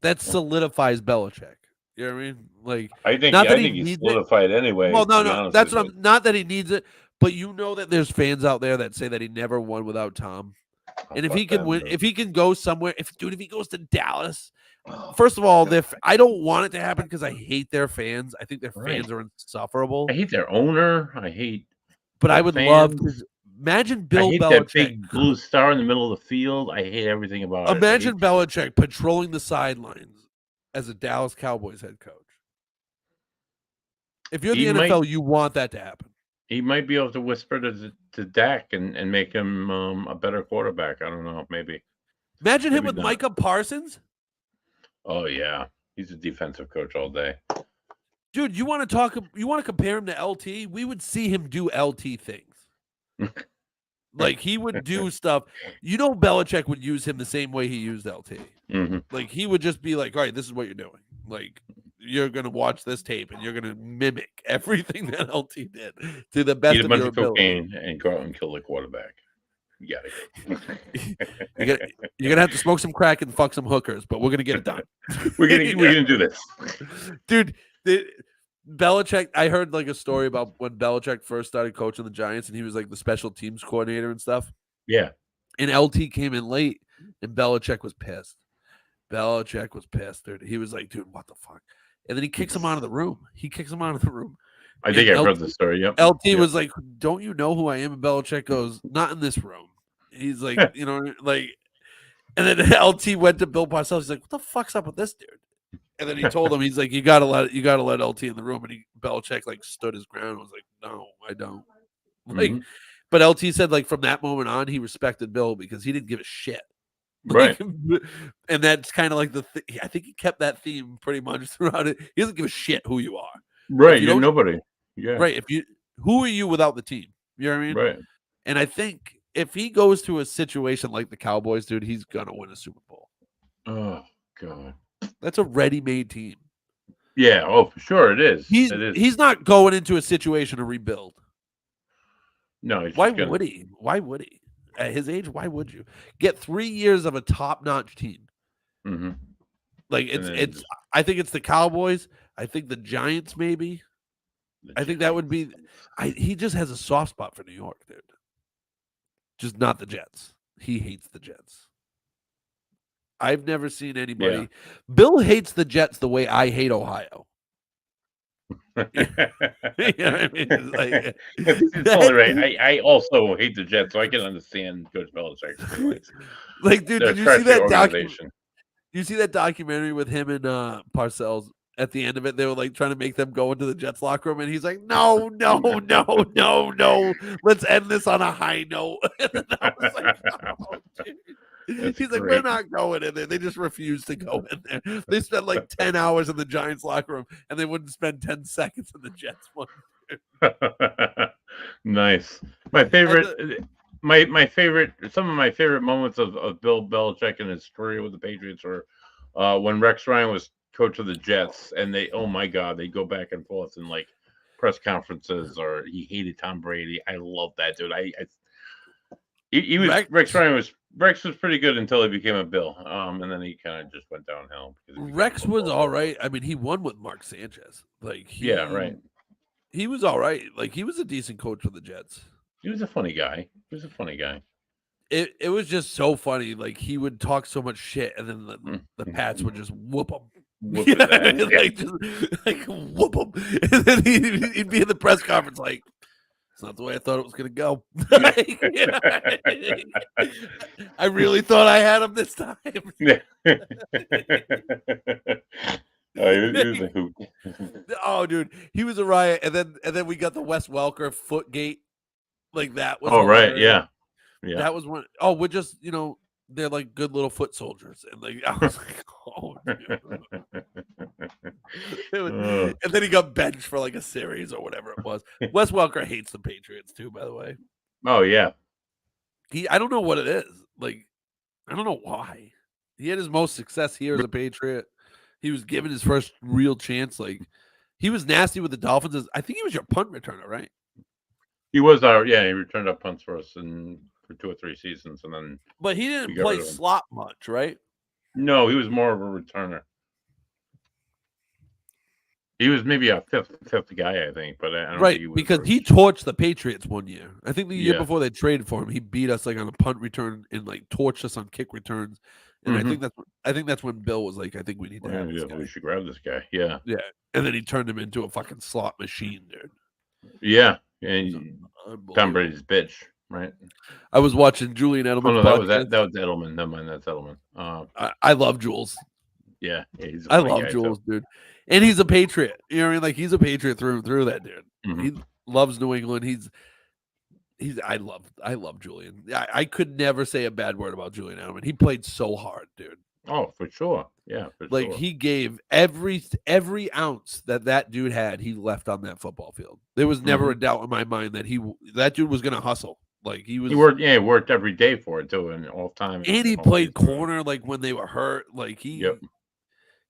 That solidifies Belichick. You know what I mean? Like, I think he's solidified anyway. Well, no. That's what I'm. Not that he needs it, but you know that there's fans out there that say that he never won without Tom. And if he can win, if he can go somewhere, if he goes to Dallas, first of all, I don't want it to happen because I hate their fans. I think their fans are insufferable. I hate their owner. But I would love to imagine Bill Belichick, that big blue star in the middle of the field. I hate everything about it. Imagine Belichick patrolling the sidelines as a Dallas Cowboys head coach. If you're the NFL, you want that to happen. He might be able to whisper to Dak and make him a better quarterback. I don't know. Maybe. Imagine him with Micah Parsons. Oh, yeah. He's a defensive coach all day. Dude, you want to compare him to LT? We would see him do LT things. Like, he would do stuff. You know, Belichick would use him the same way he used LT. Mm-hmm. Like, he would just be like, all right, this is what you're doing. Like, you're going to watch this tape and you're going to mimic everything that LT did to the best of your ability. Cocaine and go out and kill the quarterback. You got it. You're gonna have to smoke some crack and fuck some hookers, but we're gonna get it done. we're gonna do this, dude. Belichick. I heard like a story about when Belichick first started coaching the Giants, and he was like the special teams coordinator and stuff. Yeah. And LT came in late, and Belichick was pissed. Belichick was pissed, dude. He was like, dude, what the fuck? And then he kicks him out of the room. I think And I've heard the story. Yep. LT Yep. was like, don't you know who I am? And Belichick goes, not in this room. He's like, like, and then LT went to Bill Parcells. He's like, what the fuck's up with this dude? And then he told him, he's like, you gotta let LT in the room. And Belichick like stood his ground and was like, no, I don't. Like, but LT said like from that moment on, he respected Bill because he didn't give a shit. Right. Like, and that's kind of like I think he kept that theme pretty much throughout it. He doesn't give a shit who you are. Right. You're nobody. Yeah. Right. Who are you without the team? You know what I mean? Right. And I think if he goes to a situation like the Cowboys, dude, he's gonna win a Super Bowl. Oh God. That's a ready-made team. Yeah. Oh, for sure it is. He's not going into a situation to rebuild. No. Why would he? Why would he? At his age, why would you get 3 years of a top-notch team? Mm-hmm. Like it's. I think it's the Cowboys. I think the Giants, maybe. I think that would be. He just has a soft spot for New York, dude. Just not the Jets. He hates the Jets. I've never seen anybody. Yeah. Bill hates the Jets the way I hate Ohio. You know what I mean? It's like, it's totally right. I also hate the Jets, so I can understand Coach Belichick. Like, dude, did you see that documentary? You see that documentary with him and Parcells? At the end of it, they were like trying to make them go into the Jets locker room, and he's like, "No, no, no, no, no. Let's end this on a high note." And I was like, "Oh, dude." He's like, "We're not going in there." They just refuse to go in there. They spent like 10 hours in the Giants locker room, and they wouldn't spend 10 seconds in the Jets one. Nice. My favorite. My favorite. Some of my favorite moments of Bill Belichick and his career with the Patriots were when Rex Ryan was coach of the Jets, and oh my God, they go back and forth in like press conferences, or he hated Tom Brady. I love that dude. He was Rex was pretty good until he became a Bill, and then he kind of just went downhill. Rex was all right. I mean, he won with Mark Sanchez. Like, right. He was all right. Like, he was a decent coach for the Jets. He was a funny guy. It was just so funny. Like, he would talk so much shit, and then the Pats would just whoop him. Like whoop him, and then he'd be in the press conference like, "It's not the way I thought it was gonna go." I really thought I had him this time. He was a hoot. Oh, dude, he was a riot, and then we got the Wes Welker Footgate, like that was. Oh right, yeah. That was one. Oh, we're just they're like good little foot soldiers, and like I was like, oh, dude. And then he got benched for like a series or whatever it was. Wes Welker hates the Patriots too, by the way. Oh yeah, I don't know what it is. Like, I don't know why. He had his most success here as a Patriot. He was given his first real chance. Like, he was nasty with the Dolphins. I think he was your punt returner, right? He was he returned up punts for us for 2 or 3 seasons, and then. But he didn't play slot much, right? No, he was more of a returner. He was maybe a fifth guy, I think, but I don't think he was because he torched the Patriots one year. I think the year before they traded for him, he beat us like on a punt return and like torched us on kick returns. And I think that's when Bill was like, I think we need to have this guy. We should grab this guy. Yeah. Yeah. And then he turned him into a fucking slot machine, dude. Yeah. And Tom Brady's bitch, right? I was watching Julian Edelman. Oh, no, that was Edelman. Never mind, that's Edelman. I love Jules. Yeah. I love Jules, dude. And he's a Patriot. You know what I mean? Like, he's a Patriot through and through, that dude. Mm-hmm. He loves New England. I love Julian. I could never say a bad word about Julian Edelman. He played so hard, dude. Oh, for sure. Yeah. He gave every ounce that dude had, he left on that football field. There was never a doubt in my mind that dude was going to hustle. Like, he worked every day for it too, and all time. And he played corner like when they were hurt. Like, he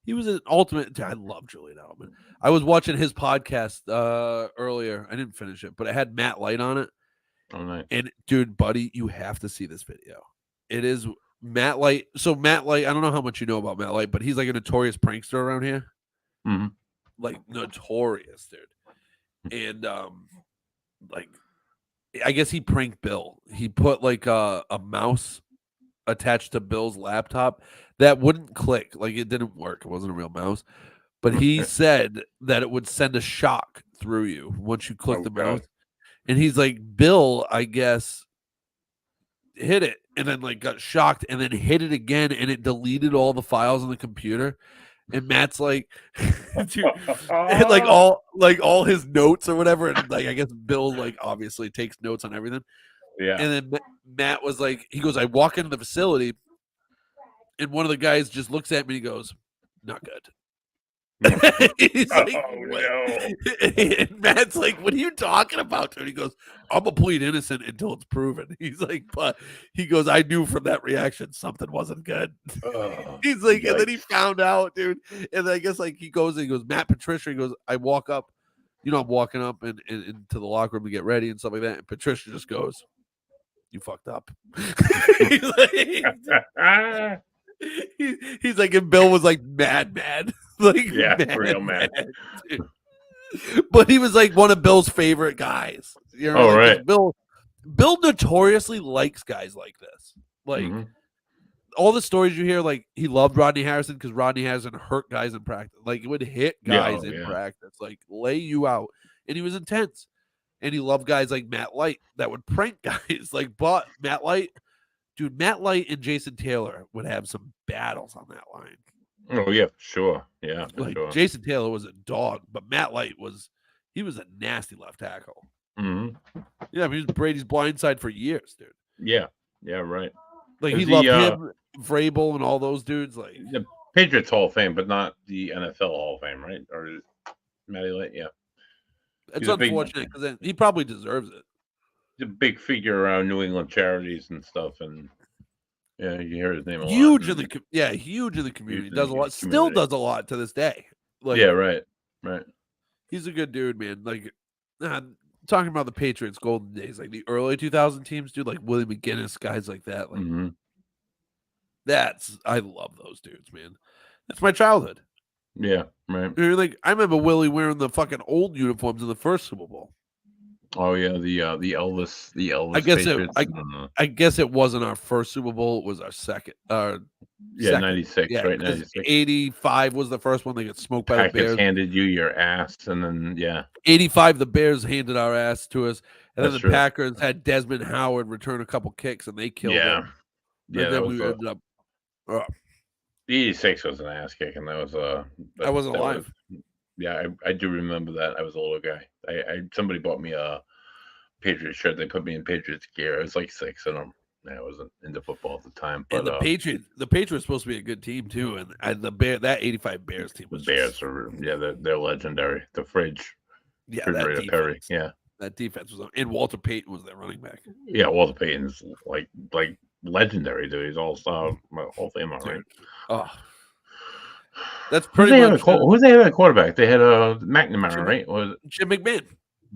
was an ultimate. I love Julian Edelman. I was watching his podcast earlier. I didn't finish it, but it had Matt Light on it. Oh, nice. And dude, buddy, you have to see this video. It is Matt Light. So Matt Light, I don't know how much you know about Matt Light, but he's like a notorious prankster around here. Mm-hmm. Like, notorious, dude. And like, I guess he pranked Bill. He put like a mouse attached to Bill's laptop that wouldn't click. Like it didn't work. It wasn't a real mouse. But he said that it would send a shock through you once you click the mouse. And he's like, Bill, I guess, hit it and then like got shocked and then hit it again and it deleted all the files on the computer. And Matt's like, dude, and like all his notes or whatever. And like I guess Bill like obviously takes notes on everything. Yeah. And then Matt was like, he goes, I walk into the facility and one of the guys just looks at me and he goes, not good. He's like, no. And Matt's like, what are you talking about, dude? He goes, I'm a plead innocent until it's proven. He's like, but he goes, I knew from that reaction something wasn't good. He's like, and then he found out, dude. And then I guess like he goes, Matt Patricia, he goes, I walk up, I'm walking up and into the locker room to get ready and stuff like that. And Patricia just goes, you fucked up. He's like, he's like, and Bill was like mad. Like, yeah, real mad. But he was like one of Bill's favorite guys. Right. Bill notoriously likes guys like this. Like all the stories you hear, like he loved Rodney Harrison because Rodney Harrison hurt guys in practice. Like it would hit guys in practice, like lay you out. And he was intense. And he loved guys like Matt Light that would prank guys. Like, but Matt Light and Jason Taylor would have some battles on that line. Oh yeah, for sure. Yeah, for like sure. Jason Taylor was a dog, but Matt Light was a nasty left tackle. Yeah, he was Brady's blindside for years, dude. Yeah, right. Like he loved him, Vrabel, and all those dudes. Like the Patriots Hall of Fame, but not the NFL Hall of Fame, right? Or Matty Light, yeah. It's unfortunate because he probably deserves it. He's a big figure around New England charities and stuff, and yeah, you hear his name a lot. Huge in the community. Does a lot. Still does a lot to this day. Like, yeah, right. He's a good dude, man. Like, talking about the Patriots' golden days, like the early 2000 teams, dude, like Willie McGinnis, guys like that. Like, I love those dudes, man. That's my childhood. Yeah, right. Like, I remember Willie wearing the fucking old uniforms in the first Super Bowl. Oh yeah, the Elvis. I guess it wasn't our first Super Bowl. It was our second. 96, right? 96. 85 was the first one. They got smoked by Packers the Bears. Handed you your ass, and then 85, the Bears handed our ass to us, and That's then the true. Packers had Desmond Howard return a couple kicks, and they killed him. Yeah, and then we ended up. The 86 was an ass kick, and that was I wasn't alive. I do remember that. I was a little guy. Somebody bought me a Patriots shirt. They put me in Patriots gear. I was like 6, and I wasn't into football at the time. But and the Patriots were supposed to be a good team too, and that 85 Bears team was. The Bears are they're legendary. The fridge. That Perry. Yeah, that defense was. And Walter Payton was their running back. Yeah, Walter Payton's like legendary, dude. He's all-star Hall of Famer, right? Oh. That's pretty much. Who they had at quarterback? They had McNamara, right? Was it Jim McMahon?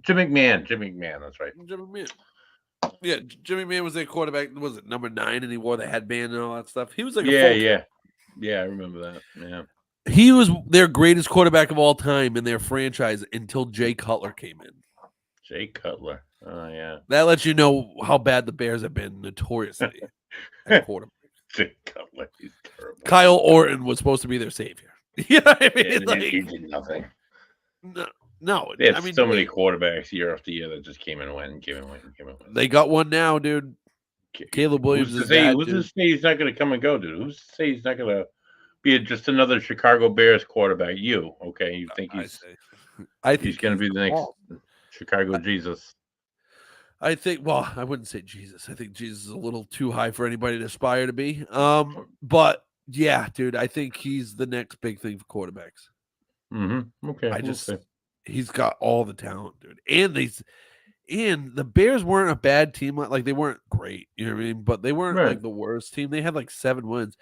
Jim McMahon. That's right. Jim McMahon. Yeah, Jimmy McMahon was their quarterback. Was it number 9? And he wore the headband and all that stuff. He was like yeah. I remember that. Yeah, he was their greatest quarterback of all time in their franchise until Jay Cutler came in. Jay Cutler. Oh yeah. That lets you know how bad the Bears have been notoriously at quarterback. Jay Cutler, he's terrible. Kyle Orton was supposed to be their savior. You know what I mean? He did nothing. No. They had so many quarterbacks year after year that just came and went. They got one now, dude. Caleb Williams who's to say he's not going to come and go, dude? Who's to say he's not going to be just another Chicago Bears quarterback? You, okay? You think he's going to be the next Chicago Jesus? I think, well, I wouldn't say Jesus. I think Jesus is a little too high for anybody to aspire to be. But yeah, dude, I think he's the next big thing for quarterbacks. Okay. He's got all the talent, dude. And the Bears weren't a bad team. Like they weren't great, you know what I mean? But they weren't like the worst team. They had like 7 wins,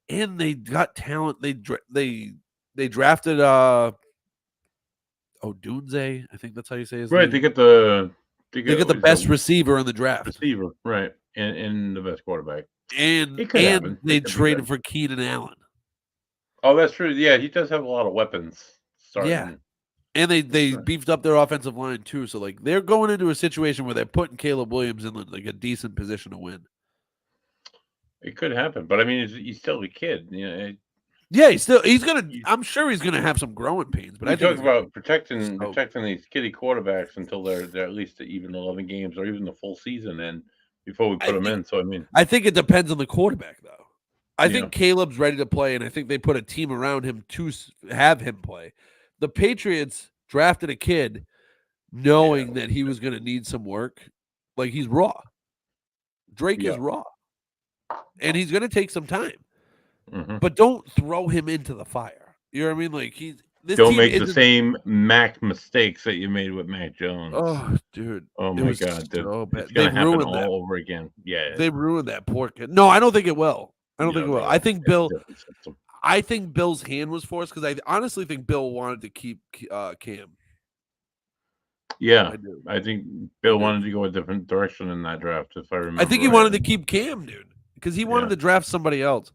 and they got talent. They drafted Odunze. I think that's how you say his name. They get the best receiver in the draft. Receiver, right, and the best quarterback. And they traded for Keenan Allen. Oh, that's true. Yeah, he does have a lot of weapons. Yeah. And they beefed up their offensive line too. So like they're going into a situation where they're putting Caleb Williams in like a decent position to win. It could happen, but I mean, he's still a kid. You know, Yeah, he's gonna. I'm sure he's gonna have some growing pains, but I we think talk he's gonna about protecting so. these kiddie quarterbacks until they're at least even 11 games or even the full season, and before we I put them think in. So I mean, I think it depends on the quarterback, though. I yeah, think Caleb's ready to play, and I think they put a team around him to have him play. The Patriots drafted a kid knowing that he was going to need some work. Like, he's raw. Drake yeah. is raw, and he's going to take some time. Hmm. But don't throw him into the fire. You know what I mean? Like, this Don't team make the isn't. same Mac mistakes that you made with Mac Jones. Oh, dude, Oh it my was God, so bad. it's gonna They've happen ruined that. all over again. Yeah, They ruined that poor kid. No, I don't think it will. I don't think it will. I think It's a Bill. different system. I think Bill's hand was forced because I honestly think Bill wanted to keep Cam. Yeah, I do. I think Bill do. wanted to go a different direction in that draft, if I remember. I think he right. wanted to keep Cam, dude, because he wanted Yeah. to draft somebody else,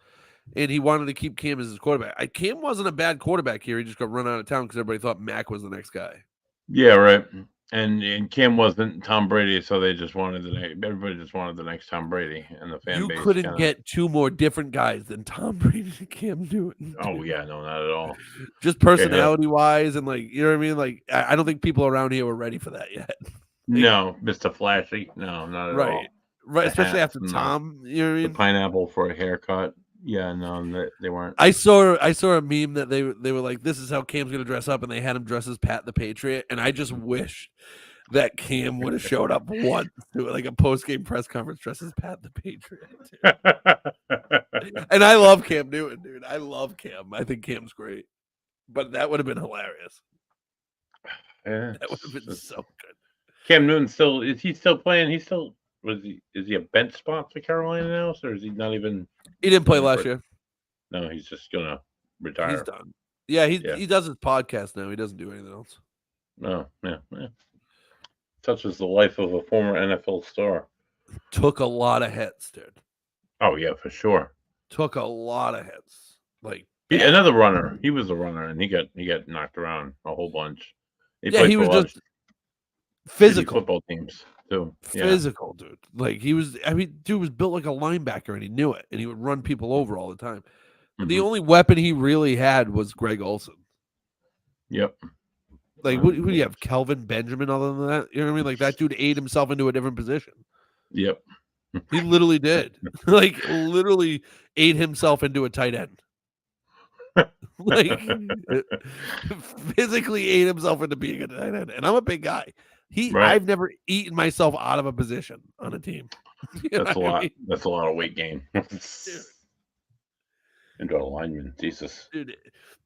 and he wanted to keep Cam as his quarterback. Cam wasn't a bad quarterback here. He just got run out of town because everybody thought Mac was the next guy. Yeah, right. And Cam wasn't Tom Brady, so they just wanted everybody just wanted the next Tom Brady, and the fan You base couldn't kinda, get two more different guys than Tom Brady and Cam Newton. Oh yeah, no, not at all. Just personality wise, and like you know what I mean. Like I don't think people around here were ready for that yet. No, Mr. Flashy, no, not at all. Right, The especially hats after and Tom. You know what I the mean? pineapple for a haircut. Yeah, no, they weren't. I saw a meme that they were like, "This is how Cam's gonna dress up," and they had him dress as Pat the Patriot. And I just wish that Cam would have showed up once to like a post game press conference dressed as Pat the Patriot. And I love Cam Newton, dude. I love Cam. I think Cam's great, but that would have been hilarious. Yeah, That would have been so good. Cam Newton is he still playing? Is he a bench spot for Carolina now, or is he not even? He didn't play last year. No, he's just gonna retire. He's done. Yeah, he does his podcast now. He doesn't do anything else. No, yeah. Such is the life of a former NFL star. Took a lot of hits, dude. Oh yeah, for sure. Took a lot of hits. Like another runner. He was a runner, and he got knocked around a whole bunch. He was just physical football teams too. Physical, dude. Like he was. I mean, dude was built like a linebacker, and he knew it, and he would run people over all the time. Mm-hmm. The only weapon he really had was Greg Olsen. Yep. Like, who do you have? Kelvin Benjamin, other than that? You know what I mean? Like, that dude ate himself into a different position. Yep. He literally did. Like, literally ate himself into a tight end. Like, physically ate himself into being a tight end. And I'm a big guy. I've never eaten myself out of a position on a team. That's a lot. That's a lot of weight gain. Into a lineman. Jesus. Dude,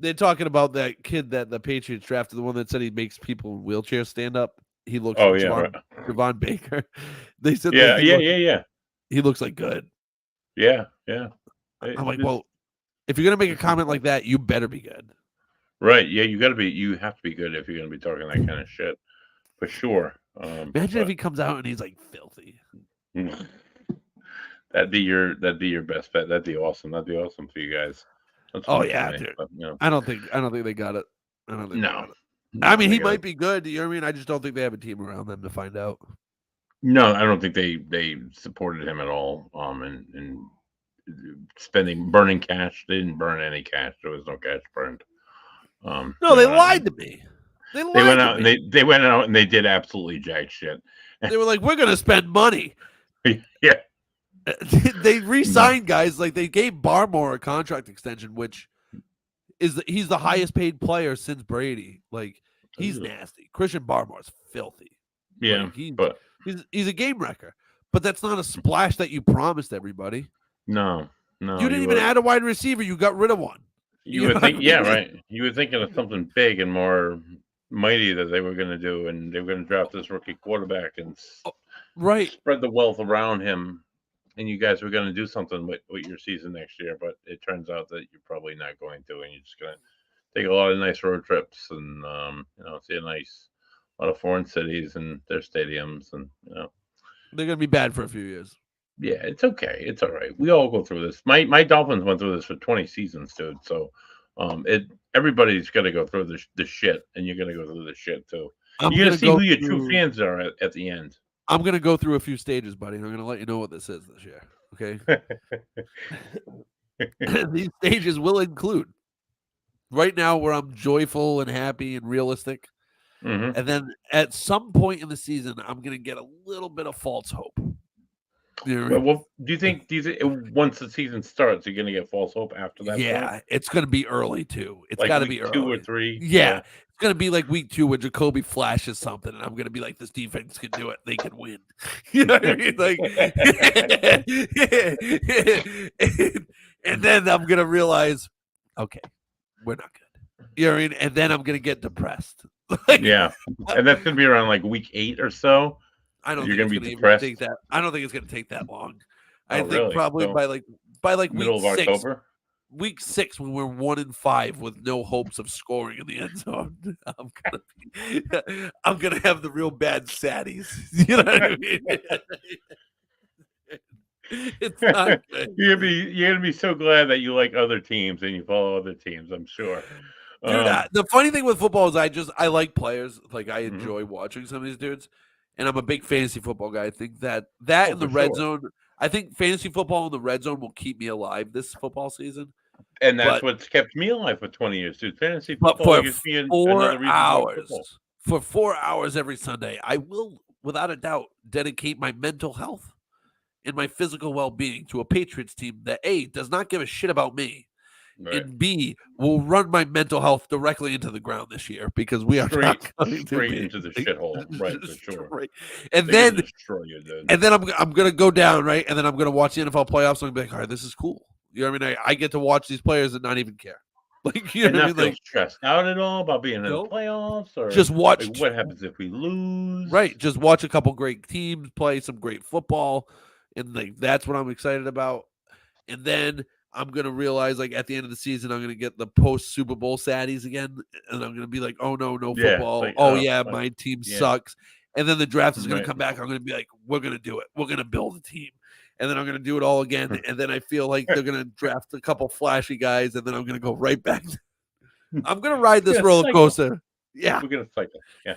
they're talking about that kid that the Patriots drafted, the one that said he makes people in wheelchairs stand up. He looks like Javon Baker. They said he looks like good. Yeah. I'm like, well, if you're gonna make a comment like that, you better be good. Right. Yeah, you have to be good if you're gonna be talking that kind of shit. For sure. Imagine if he comes out and he's like filthy. That'd be your best bet. That'd be awesome. That'd be awesome for you guys. Oh yeah, dude. But, I don't think they got it. I don't think no. They got it. I mean, he might be good. You know what I mean? I just don't think they have a team around them to find out. No, I don't think they supported him at all. And burning cash. They didn't burn any cash. There was no cash burned. No, they lied to me. They went out and they went out and they did absolutely jack shit. They were like, "We're gonna spend money." Yeah. They re-signed guys. Like, they gave Barmore a contract extension, which he's the highest paid player since Brady. Like, he's nasty. Christian Barmore's filthy. Yeah, like, he's a game wrecker. But that's not a splash that you promised everybody. No. You didn't even add a wide receiver. You got rid of one. You would think, right. You were thinking of something big and more mighty that they were going to do, and they were going to draft this rookie quarterback and spread the wealth around him. And you guys were going to do something with your season next year, but it turns out that you're probably not going to, and you're just going to take a lot of nice road trips and see a lot of foreign cities and their stadiums, and they're going to be bad for a few years. Yeah, it's okay. It's all right. We all go through this. My Dolphins went through this for 20 seasons, dude. So, everybody's got to go through the shit, and you're going to go through the shit too. You're going to see who your true fans are at the end. I'm going to go through a few stages, buddy. I'm going to let you know what this is this year. Okay. These stages will include right now where I'm joyful and happy and realistic. Hmm. And then at some point in the season, I'm going to get a little bit of false hope. You know what I Well, mean? what do you think? Once the season starts, you're gonna get false hope after that point? Yeah, it's going to be early too. It's Like got to week be 2 or early. 3? Yeah, it's going to be like week 2 when Jacoby flashes something, and I'm going to be like, this defense can do it. They can win. You know what I mean? Like, and then I'm going to realize, okay, we're not good. You know what I mean? And then I'm going to get depressed. Like, Yeah, and that's gonna be around like week 8 or so. I don't You're think gonna it's be going to even depressed. take that. I don't think it's going to take that long. I Oh, think really? probably So by like middle week of 6, October? week 6 when we're 1-5 with no hopes of scoring in the end zone, I'm gonna have the real bad saddies. You know what I mean? It's not good. You're gonna be so glad that you like other teams and you follow other teams. I'm sure. Dude, the funny thing with football is I like players. Like I Mhm. enjoy watching some of these dudes, and I'm a big fantasy football guy. I think that Oh, in the for red sure. zone, I think fantasy football in the red zone will keep me alive this football season. And that's But what's kept me alive for 20 years, dude. Fantasy But football for gives me another 4 reason to watch football. hours, for 4 hours every Sunday, I will, without a doubt, dedicate my mental health and my physical well-being to a Patriots team that A, does not give a shit about me, Right. and B, will run my mental health directly into the ground this year because we are Straight not going to straight be into the shithole. Right, for sure. straight. And They're gonna then destroy you, dude. and then I'm gonna go down, right? And then I'm gonna watch the NFL playoffs and I'm gonna be like, all right, this is cool. You know what I mean? I get to watch these players and not even care. Like, you And know what I not mean? feel Like, stressed out at all about being in the nope. playoffs or Just like watch what happens if we lose. Right, just watch a couple great teams play some great football, and like that's what I'm excited about. And then I'm gonna realize, like at the end of the season, I'm gonna get the post Super Bowl saddies again, and I'm gonna be like, "Oh no, no Yeah, it's football! like, Oh oh, yeah, fuck. my team Yeah. sucks." And then the draft is gonna Right. come back. I'm gonna be like, "We're gonna do it. We're gonna build a team." And then I'm gonna do it all again. And then I feel like they're gonna draft a couple flashy guys, and then I'm gonna go right back. I'm gonna ride this Yeah, roller cycle. coaster. Yeah, We're gonna cycle. Yeah,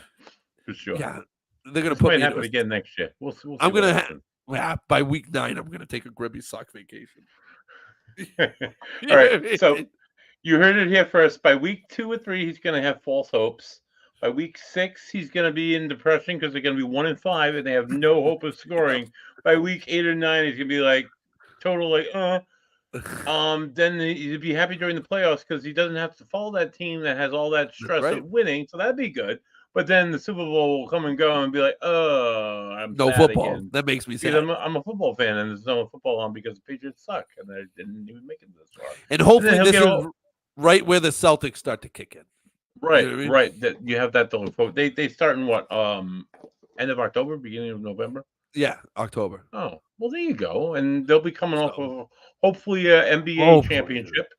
for sure. yeah. They're gonna This put might me into happen a again next year. We'll see I'm what gonna happens. by week 9, I'm gonna take a gribby sock vacation. All right. So you heard it here first. By week 2 or 3, he's gonna have false hopes. By week 6, he's gonna be in depression because they're gonna be 1-5 and they have no hope of scoring. By week 8 or 9, he's gonna be like total like then he'd be happy during the playoffs because he doesn't have to follow that team that has all that stress right. of winning, so that'd be good. But then the Super Bowl will come and go and be like, oh, I'm No sad football. again. That makes me Because sad. I'm a football fan and there's no football on because the Patriots suck and they didn't even make it this far. And hopefully he'll this get is all- right where the Celtics start to kick in. Right, You know what I mean? right. That you have that to look forward. They start in what end of October, beginning of November. Yeah, October. Oh, well, there you go. And they'll be coming off So- of hopefully an NBA Hopefully. championship,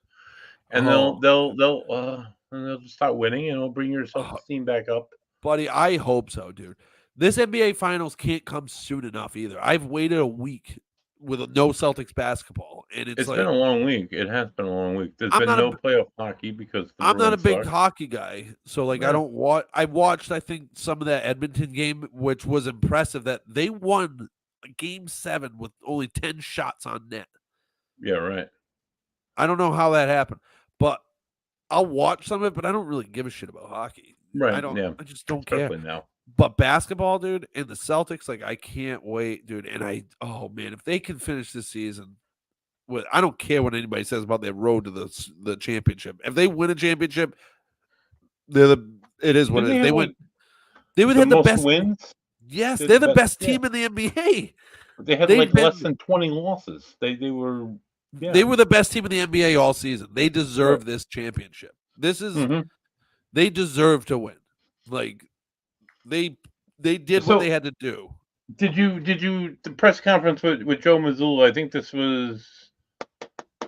and Oh. they'll start winning, and it'll bring your self-esteem back up. Buddy, I hope so, dude. This NBA Finals can't come soon enough either. I've waited a week with no Celtics basketball, and it's like been a long week. It has been a long week. There's I'm been not a no b- playoff hockey because the I'm not a Bruins big suck. hockey guy, so like I Yeah. don't watch. I watched, I think, some of that Edmonton game, which was impressive. That they won Game 7 with only 10 shots on net. Yeah, right. I don't know how that happened, but I'll watch some of it. But I don't really give a shit about hockey. Right. I don't. Yeah. I just don't care. Especially now. But basketball, dude, and the Celtics, like I can't wait, dude. And oh man, if they can finish this season with, I don't care what anybody says about their road to the championship. If they win a championship, it is what it is. They win. They would have the most best wins. Yes, They're they're the the best, best team in the NBA. They had They've like been- less than 20 losses. They were. Yeah. They were the best team in the NBA all season. They deserve this championship. This is Mhm. They deserve to win. Like they did So- what they had to do. Did you the press conference with Joe Mazzulla? I think this was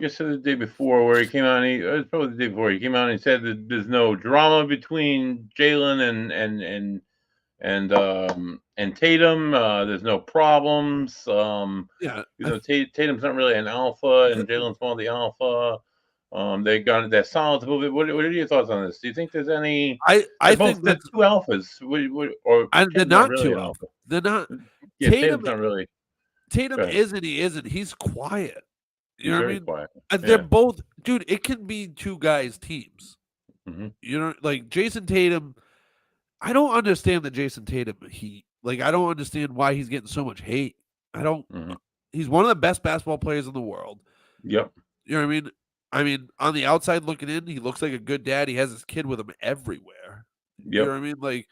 yesterday, the day before, where he came out. It was probably the day before he came out and he said that there's no drama between Jalen and Tatum. There's no problems. Yeah, Tatum's not really an alpha, and Jalen's more the alpha. They're solid. What are your thoughts on this? Do you think there's any? I They're think they're that's, two alphas. Or they're Tatum's not really two an alpha. They're not. Yeah, Tatum- Tatum's not really. Tatum Right. is and he isn't. He's quiet. You know what I Very mean? quiet. They're Yeah. both, dude. It can be two guys' teams. hmm You know, like Jason Tatum. I don't understand the Jason Tatum heat. Like, I don't understand why he's getting so much hate. I don't. hmm He's one of the best basketball players in the world. Yep. You know what I mean? I mean, on the outside looking in, he looks like a good dad. He has his kid with him everywhere. You know Yep. what I mean? Like,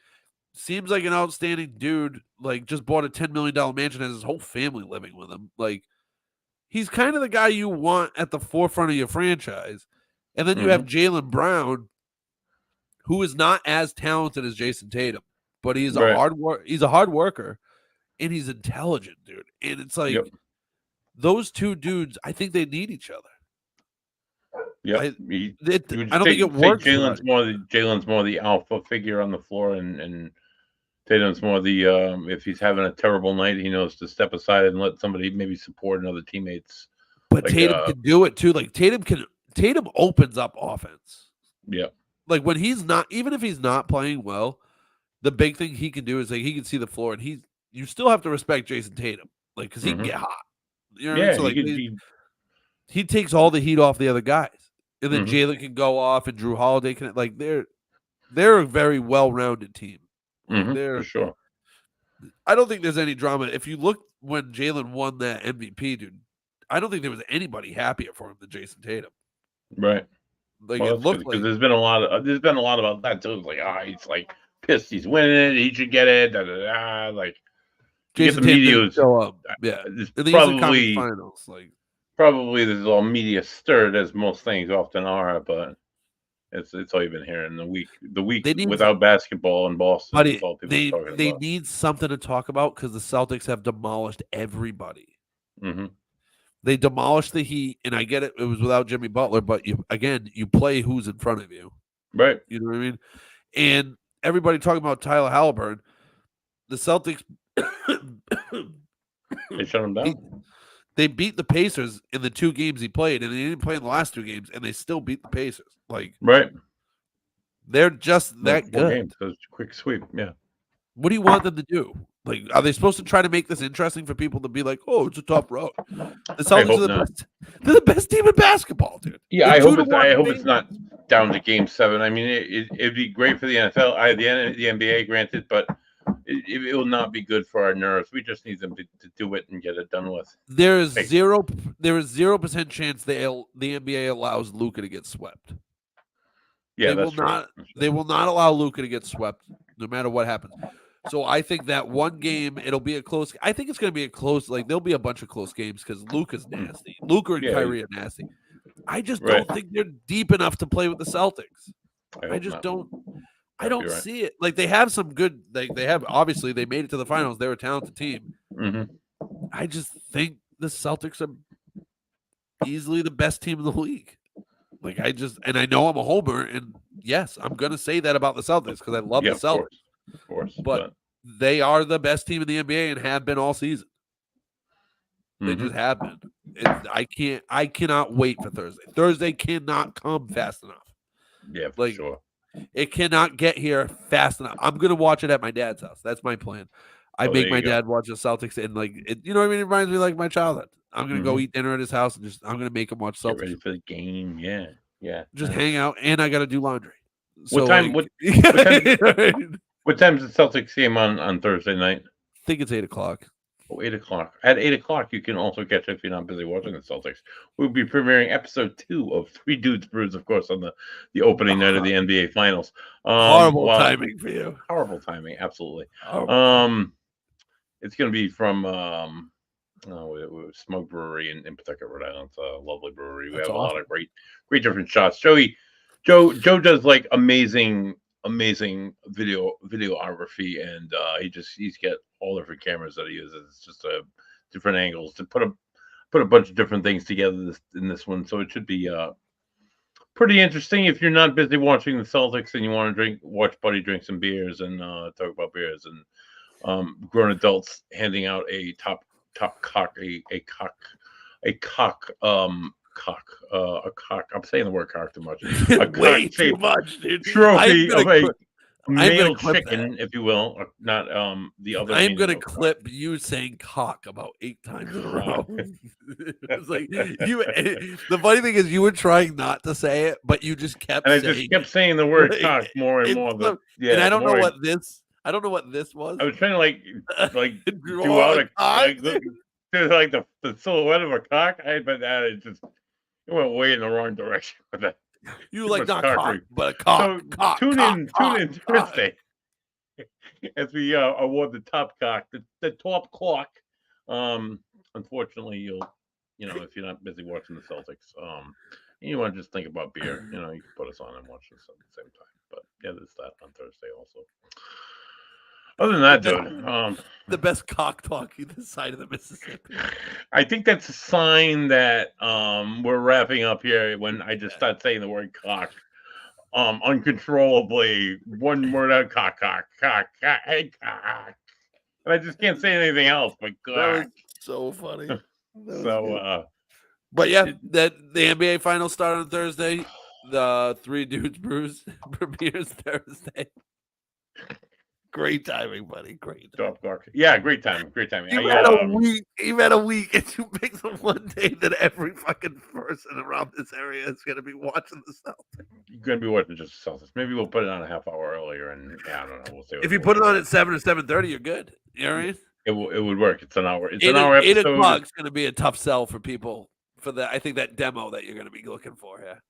seems like an outstanding dude. Like, just bought a $10 million mansion, has his whole family living with him. Like, he's kind of the guy you want at the forefront of your franchise. And then you have Jaylen Brown, who is not as talented as Jason Tatum, but he's a Right. he's a hard worker, and he's intelligent, dude. And it's like Yep. those two dudes, I think they need each other. Yep. I You don't would think it say works. Jalen's more the alpha figure on the floor, and Tatum's more the if he's having a terrible night, he knows to step aside and let somebody maybe support another teammates. But Like, Tatum can do it too. Like Tatum opens up offense. Yeah. Like when he's not, even if he's not playing well, the big thing he can do is like he can see the floor, and you still have to respect Jason Tatum, like because he can get hot. You know what I mean? Yeah. So like he takes all the heat off the other guys, and then Jalen can go off, and Drew Holiday can like they're a very well-rounded team. For sure. I don't think there's any drama. If you look when Jalen won that MVP, dude, I don't think there was anybody happier for him than Jason Tatum. Right. Like Well, it looked like there's been a lot about that too. It's like, he's like pissed he's winning it, he should get it. Like Jason Tatum didn't show up. Yeah, it's in the Eastern Conference Finals, like probably this is all media stirred as most things often are, but it's all you've been hearing the week without basketball in Boston. But That's all people are talking they about. need something to talk about because the Celtics have demolished everybody. Mm-hmm. They demolished the Heat, and I get it. It was without Jimmy Butler, but you play who's in front of you. Right. You know what I mean? And everybody talking about Tyler Halliburton. The Celtics they shut him down. They beat the Pacers in the 2 games he played, and he didn't play in the last 2 games, and they still beat the Pacers. Like, right. They're just that good. Games, so it's a quick sweep. Yeah. What do you want them to do? Like, are they supposed to try to make this interesting for people to be like, "Oh, it's a tough road"? The Celtics are the best. They're the best team in basketball, dude. Yeah, I hope it's not down to Game 7. I mean, it'd be great for the NFL, the NBA, granted, but it will not be good for our nerves. We just need them to do it and get it done with. There is 0% chance the NBA allows Luka to get swept. Yeah, they will not allow Luka to get swept, no matter what happens. So I think that one game, it'll be a close. I think it's going to be a close. Like there'll be a bunch of close games because Luka's nasty. Luka and Kyrie are nasty. I just don't think they're deep enough to play with the Celtics. I just don't. I don't see it. Like they have some good. They have obviously they made it to the finals. They're a talented team. Mm-hmm. I just think the Celtics are easily the best team in the league. Like I know I'm a homer, and yes, I'm gonna say that about the Celtics because I love the Celtics. Of course, but they are the best team in the NBA and have been all season. They just have been. I cannot wait for Thursday. Thursday cannot come fast enough. Yeah, for sure. It cannot get here fast enough. I'm gonna watch it at my dad's house. That's my plan. I make my dad watch the Celtics, and you know what I mean. It reminds me like my childhood. I'm gonna go eat dinner at his house, and I'm gonna make him watch Celtics. Get ready for the game. Yeah. Just hang out, and I got to do laundry. What time? What time's the Celtics game on Thursday night? I think it's 8:00. Oh, 8:00. At 8:00, you can also catch it if you're not busy watching the Celtics. We'll be premiering episode 2 of Three Dudes Brews, of course, on the opening night of the NBA Finals. Horrible timing for you. Horrible timing, absolutely. Horrible. It's going to be from Smoke Brewery in Pawtucket, Rhode Island. It's a lovely brewery. We have a lot of great different shots. Joe does like amazing videography, and he's got all different cameras that he uses. It's just different angles to put a bunch of different things together in this one. So it should be pretty interesting if you're not busy watching the Celtics and you want to watch Buddy drink some beers and talk about beers and grown adults handing out a top cock, a cock. I'm saying the word cock too much. Way too much, dude. Trophy of male clip chicken, if you will, or not the other. I'm meaning gonna of cock. clip you saying cock about 8 times in a row. It's like you. The funny thing is, you were trying not to say it, but you just kept And I saying just kept it. saying the word Like, cock more and it's more. the- Yeah, and I the don't know more what this. I don't know what this was. I was trying to like Draw do out a a cock. like the silhouette of a cock. But that it went way in the wrong direction with that. You Too like much not cock, cockery. but a cock. So Cock. tune cock, in cock, cock. Thursday as we award the top cock, the top clock. Unfortunately, if you're not busy watching the Celtics, and you want to just think about beer, you can put us on and watch this at the same time. But yeah, there's that on Thursday also. Other than that, dude, The best cock talking this side of the Mississippi. I think that's a sign that we're wrapping up here when I just start saying the word cock. Uncontrollably, one word out, cock, hey, cock. And I just can't say anything else but That was cock. so funny. That was So, good. But yeah, that the NBA finals start on Thursday. The Three Dudes Brews premieres Thursday. Great timing, buddy. Great. top cock. Yeah, great time. Great time. You've had a week. You've had a week, and you picked the one day that every fucking person around this area is going to be watching the Celtics. You're going to be watching just the Celtics. Maybe we'll put it on a half hour earlier, and I don't know. We'll see. If you put it on at 7 or 7:30, you're good. You know what I mean? It would work. It's an hour. It's 8, an hour episode. 8 o'clock's going to be a tough sell for people for that. I think that demo that you're going to be looking for here.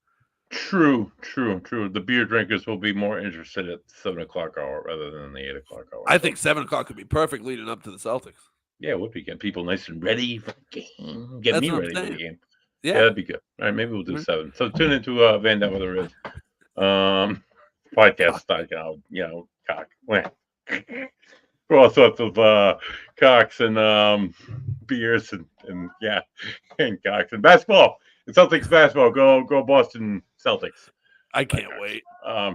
True. The beer drinkers will be more interested at 7 o'clock hour rather than the 8 o'clock hour. I think 7 o'clock could be perfect leading up to the Celtics. Yeah, it would be. Get people nice and ready for the game. Get me ready for the game. Yeah, that'd be good. All right, maybe we'll do 7. So tune into Van Down with the Riz podcast. Cock. For all sorts of cocks and beers and cocks and basketball. And Celtics basketball. Go Boston Celtics. I can't wait.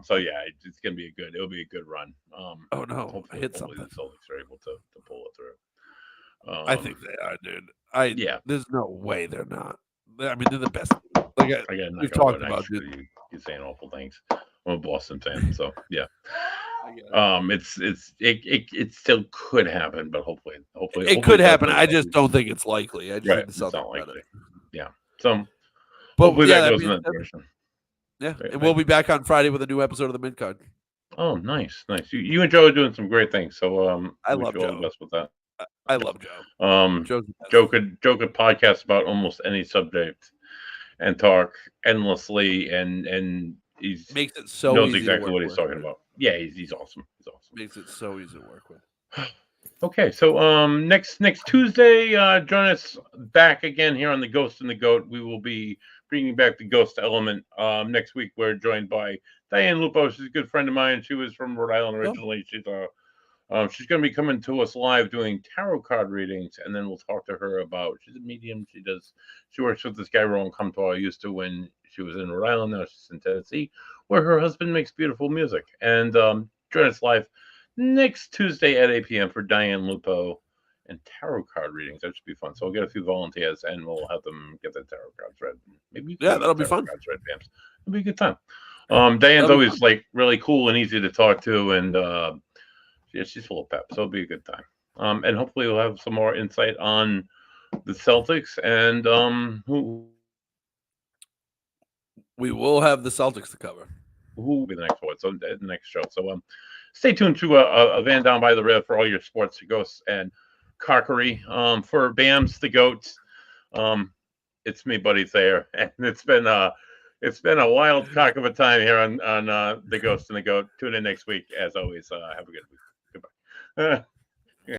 So yeah, it's gonna be it'll be a good run. Oh no, I hit something. The Celtics are able to pull it through. I think they are, dude. There's no way they're not. I mean, they're the best. We've talked about it. You're saying awful things. I'm a Boston fan, so yeah. It still could happen, but hopefully it could happen. I just don't think it's likely. I just think the Celtics are better. Yeah. So, but hopefully that goes in that direction. Yeah, and we'll be back on Friday with a new episode of the Mid Card. Oh, nice. You and Joe are doing some great things. So I love Joe. All the best with that. I love Joe. Joe could podcast about almost any subject and talk endlessly, and he's makes it so knows easy exactly what he's talking about. Yeah, he's awesome. He's awesome. Makes it so easy to work with. Okay, so next Tuesday, join us back again here on the Ghost and the Goat. We will be bringing back the Ghost element. Next week, we're joined by Diane Lupo. She's a good friend of mine. She was from Rhode Island originally. She's going to be coming to us live doing tarot card readings, and then we'll talk to her about. She's a medium. She works with this guy Roland Comtois. Used to when she was in Rhode Island. Now she's in Tennessee, where her husband makes beautiful music. And join us live next Tuesday at 8 p.m. for Diane Lupo and tarot card readings. That should be fun. So we'll get a few volunteers and we'll have them get the tarot cards read. Maybe that'll be fun. Cards read, it'll be a good time. Diane's always like really cool and easy to talk to, and she's full of pep. So it'll be a good time. And hopefully we'll have some more insight on the Celtics and who we will have the Celtics to cover. Who will be the next one? So the next show. So stay tuned to a Van Down by the Riv for all your sports ghosts and cockery. For Bams the Goats, it's me, Buddy Thayer, and it's been a wild cock of a time here on the Ghost and the Goat. Tune in next week, as always. Have a good week. Goodbye.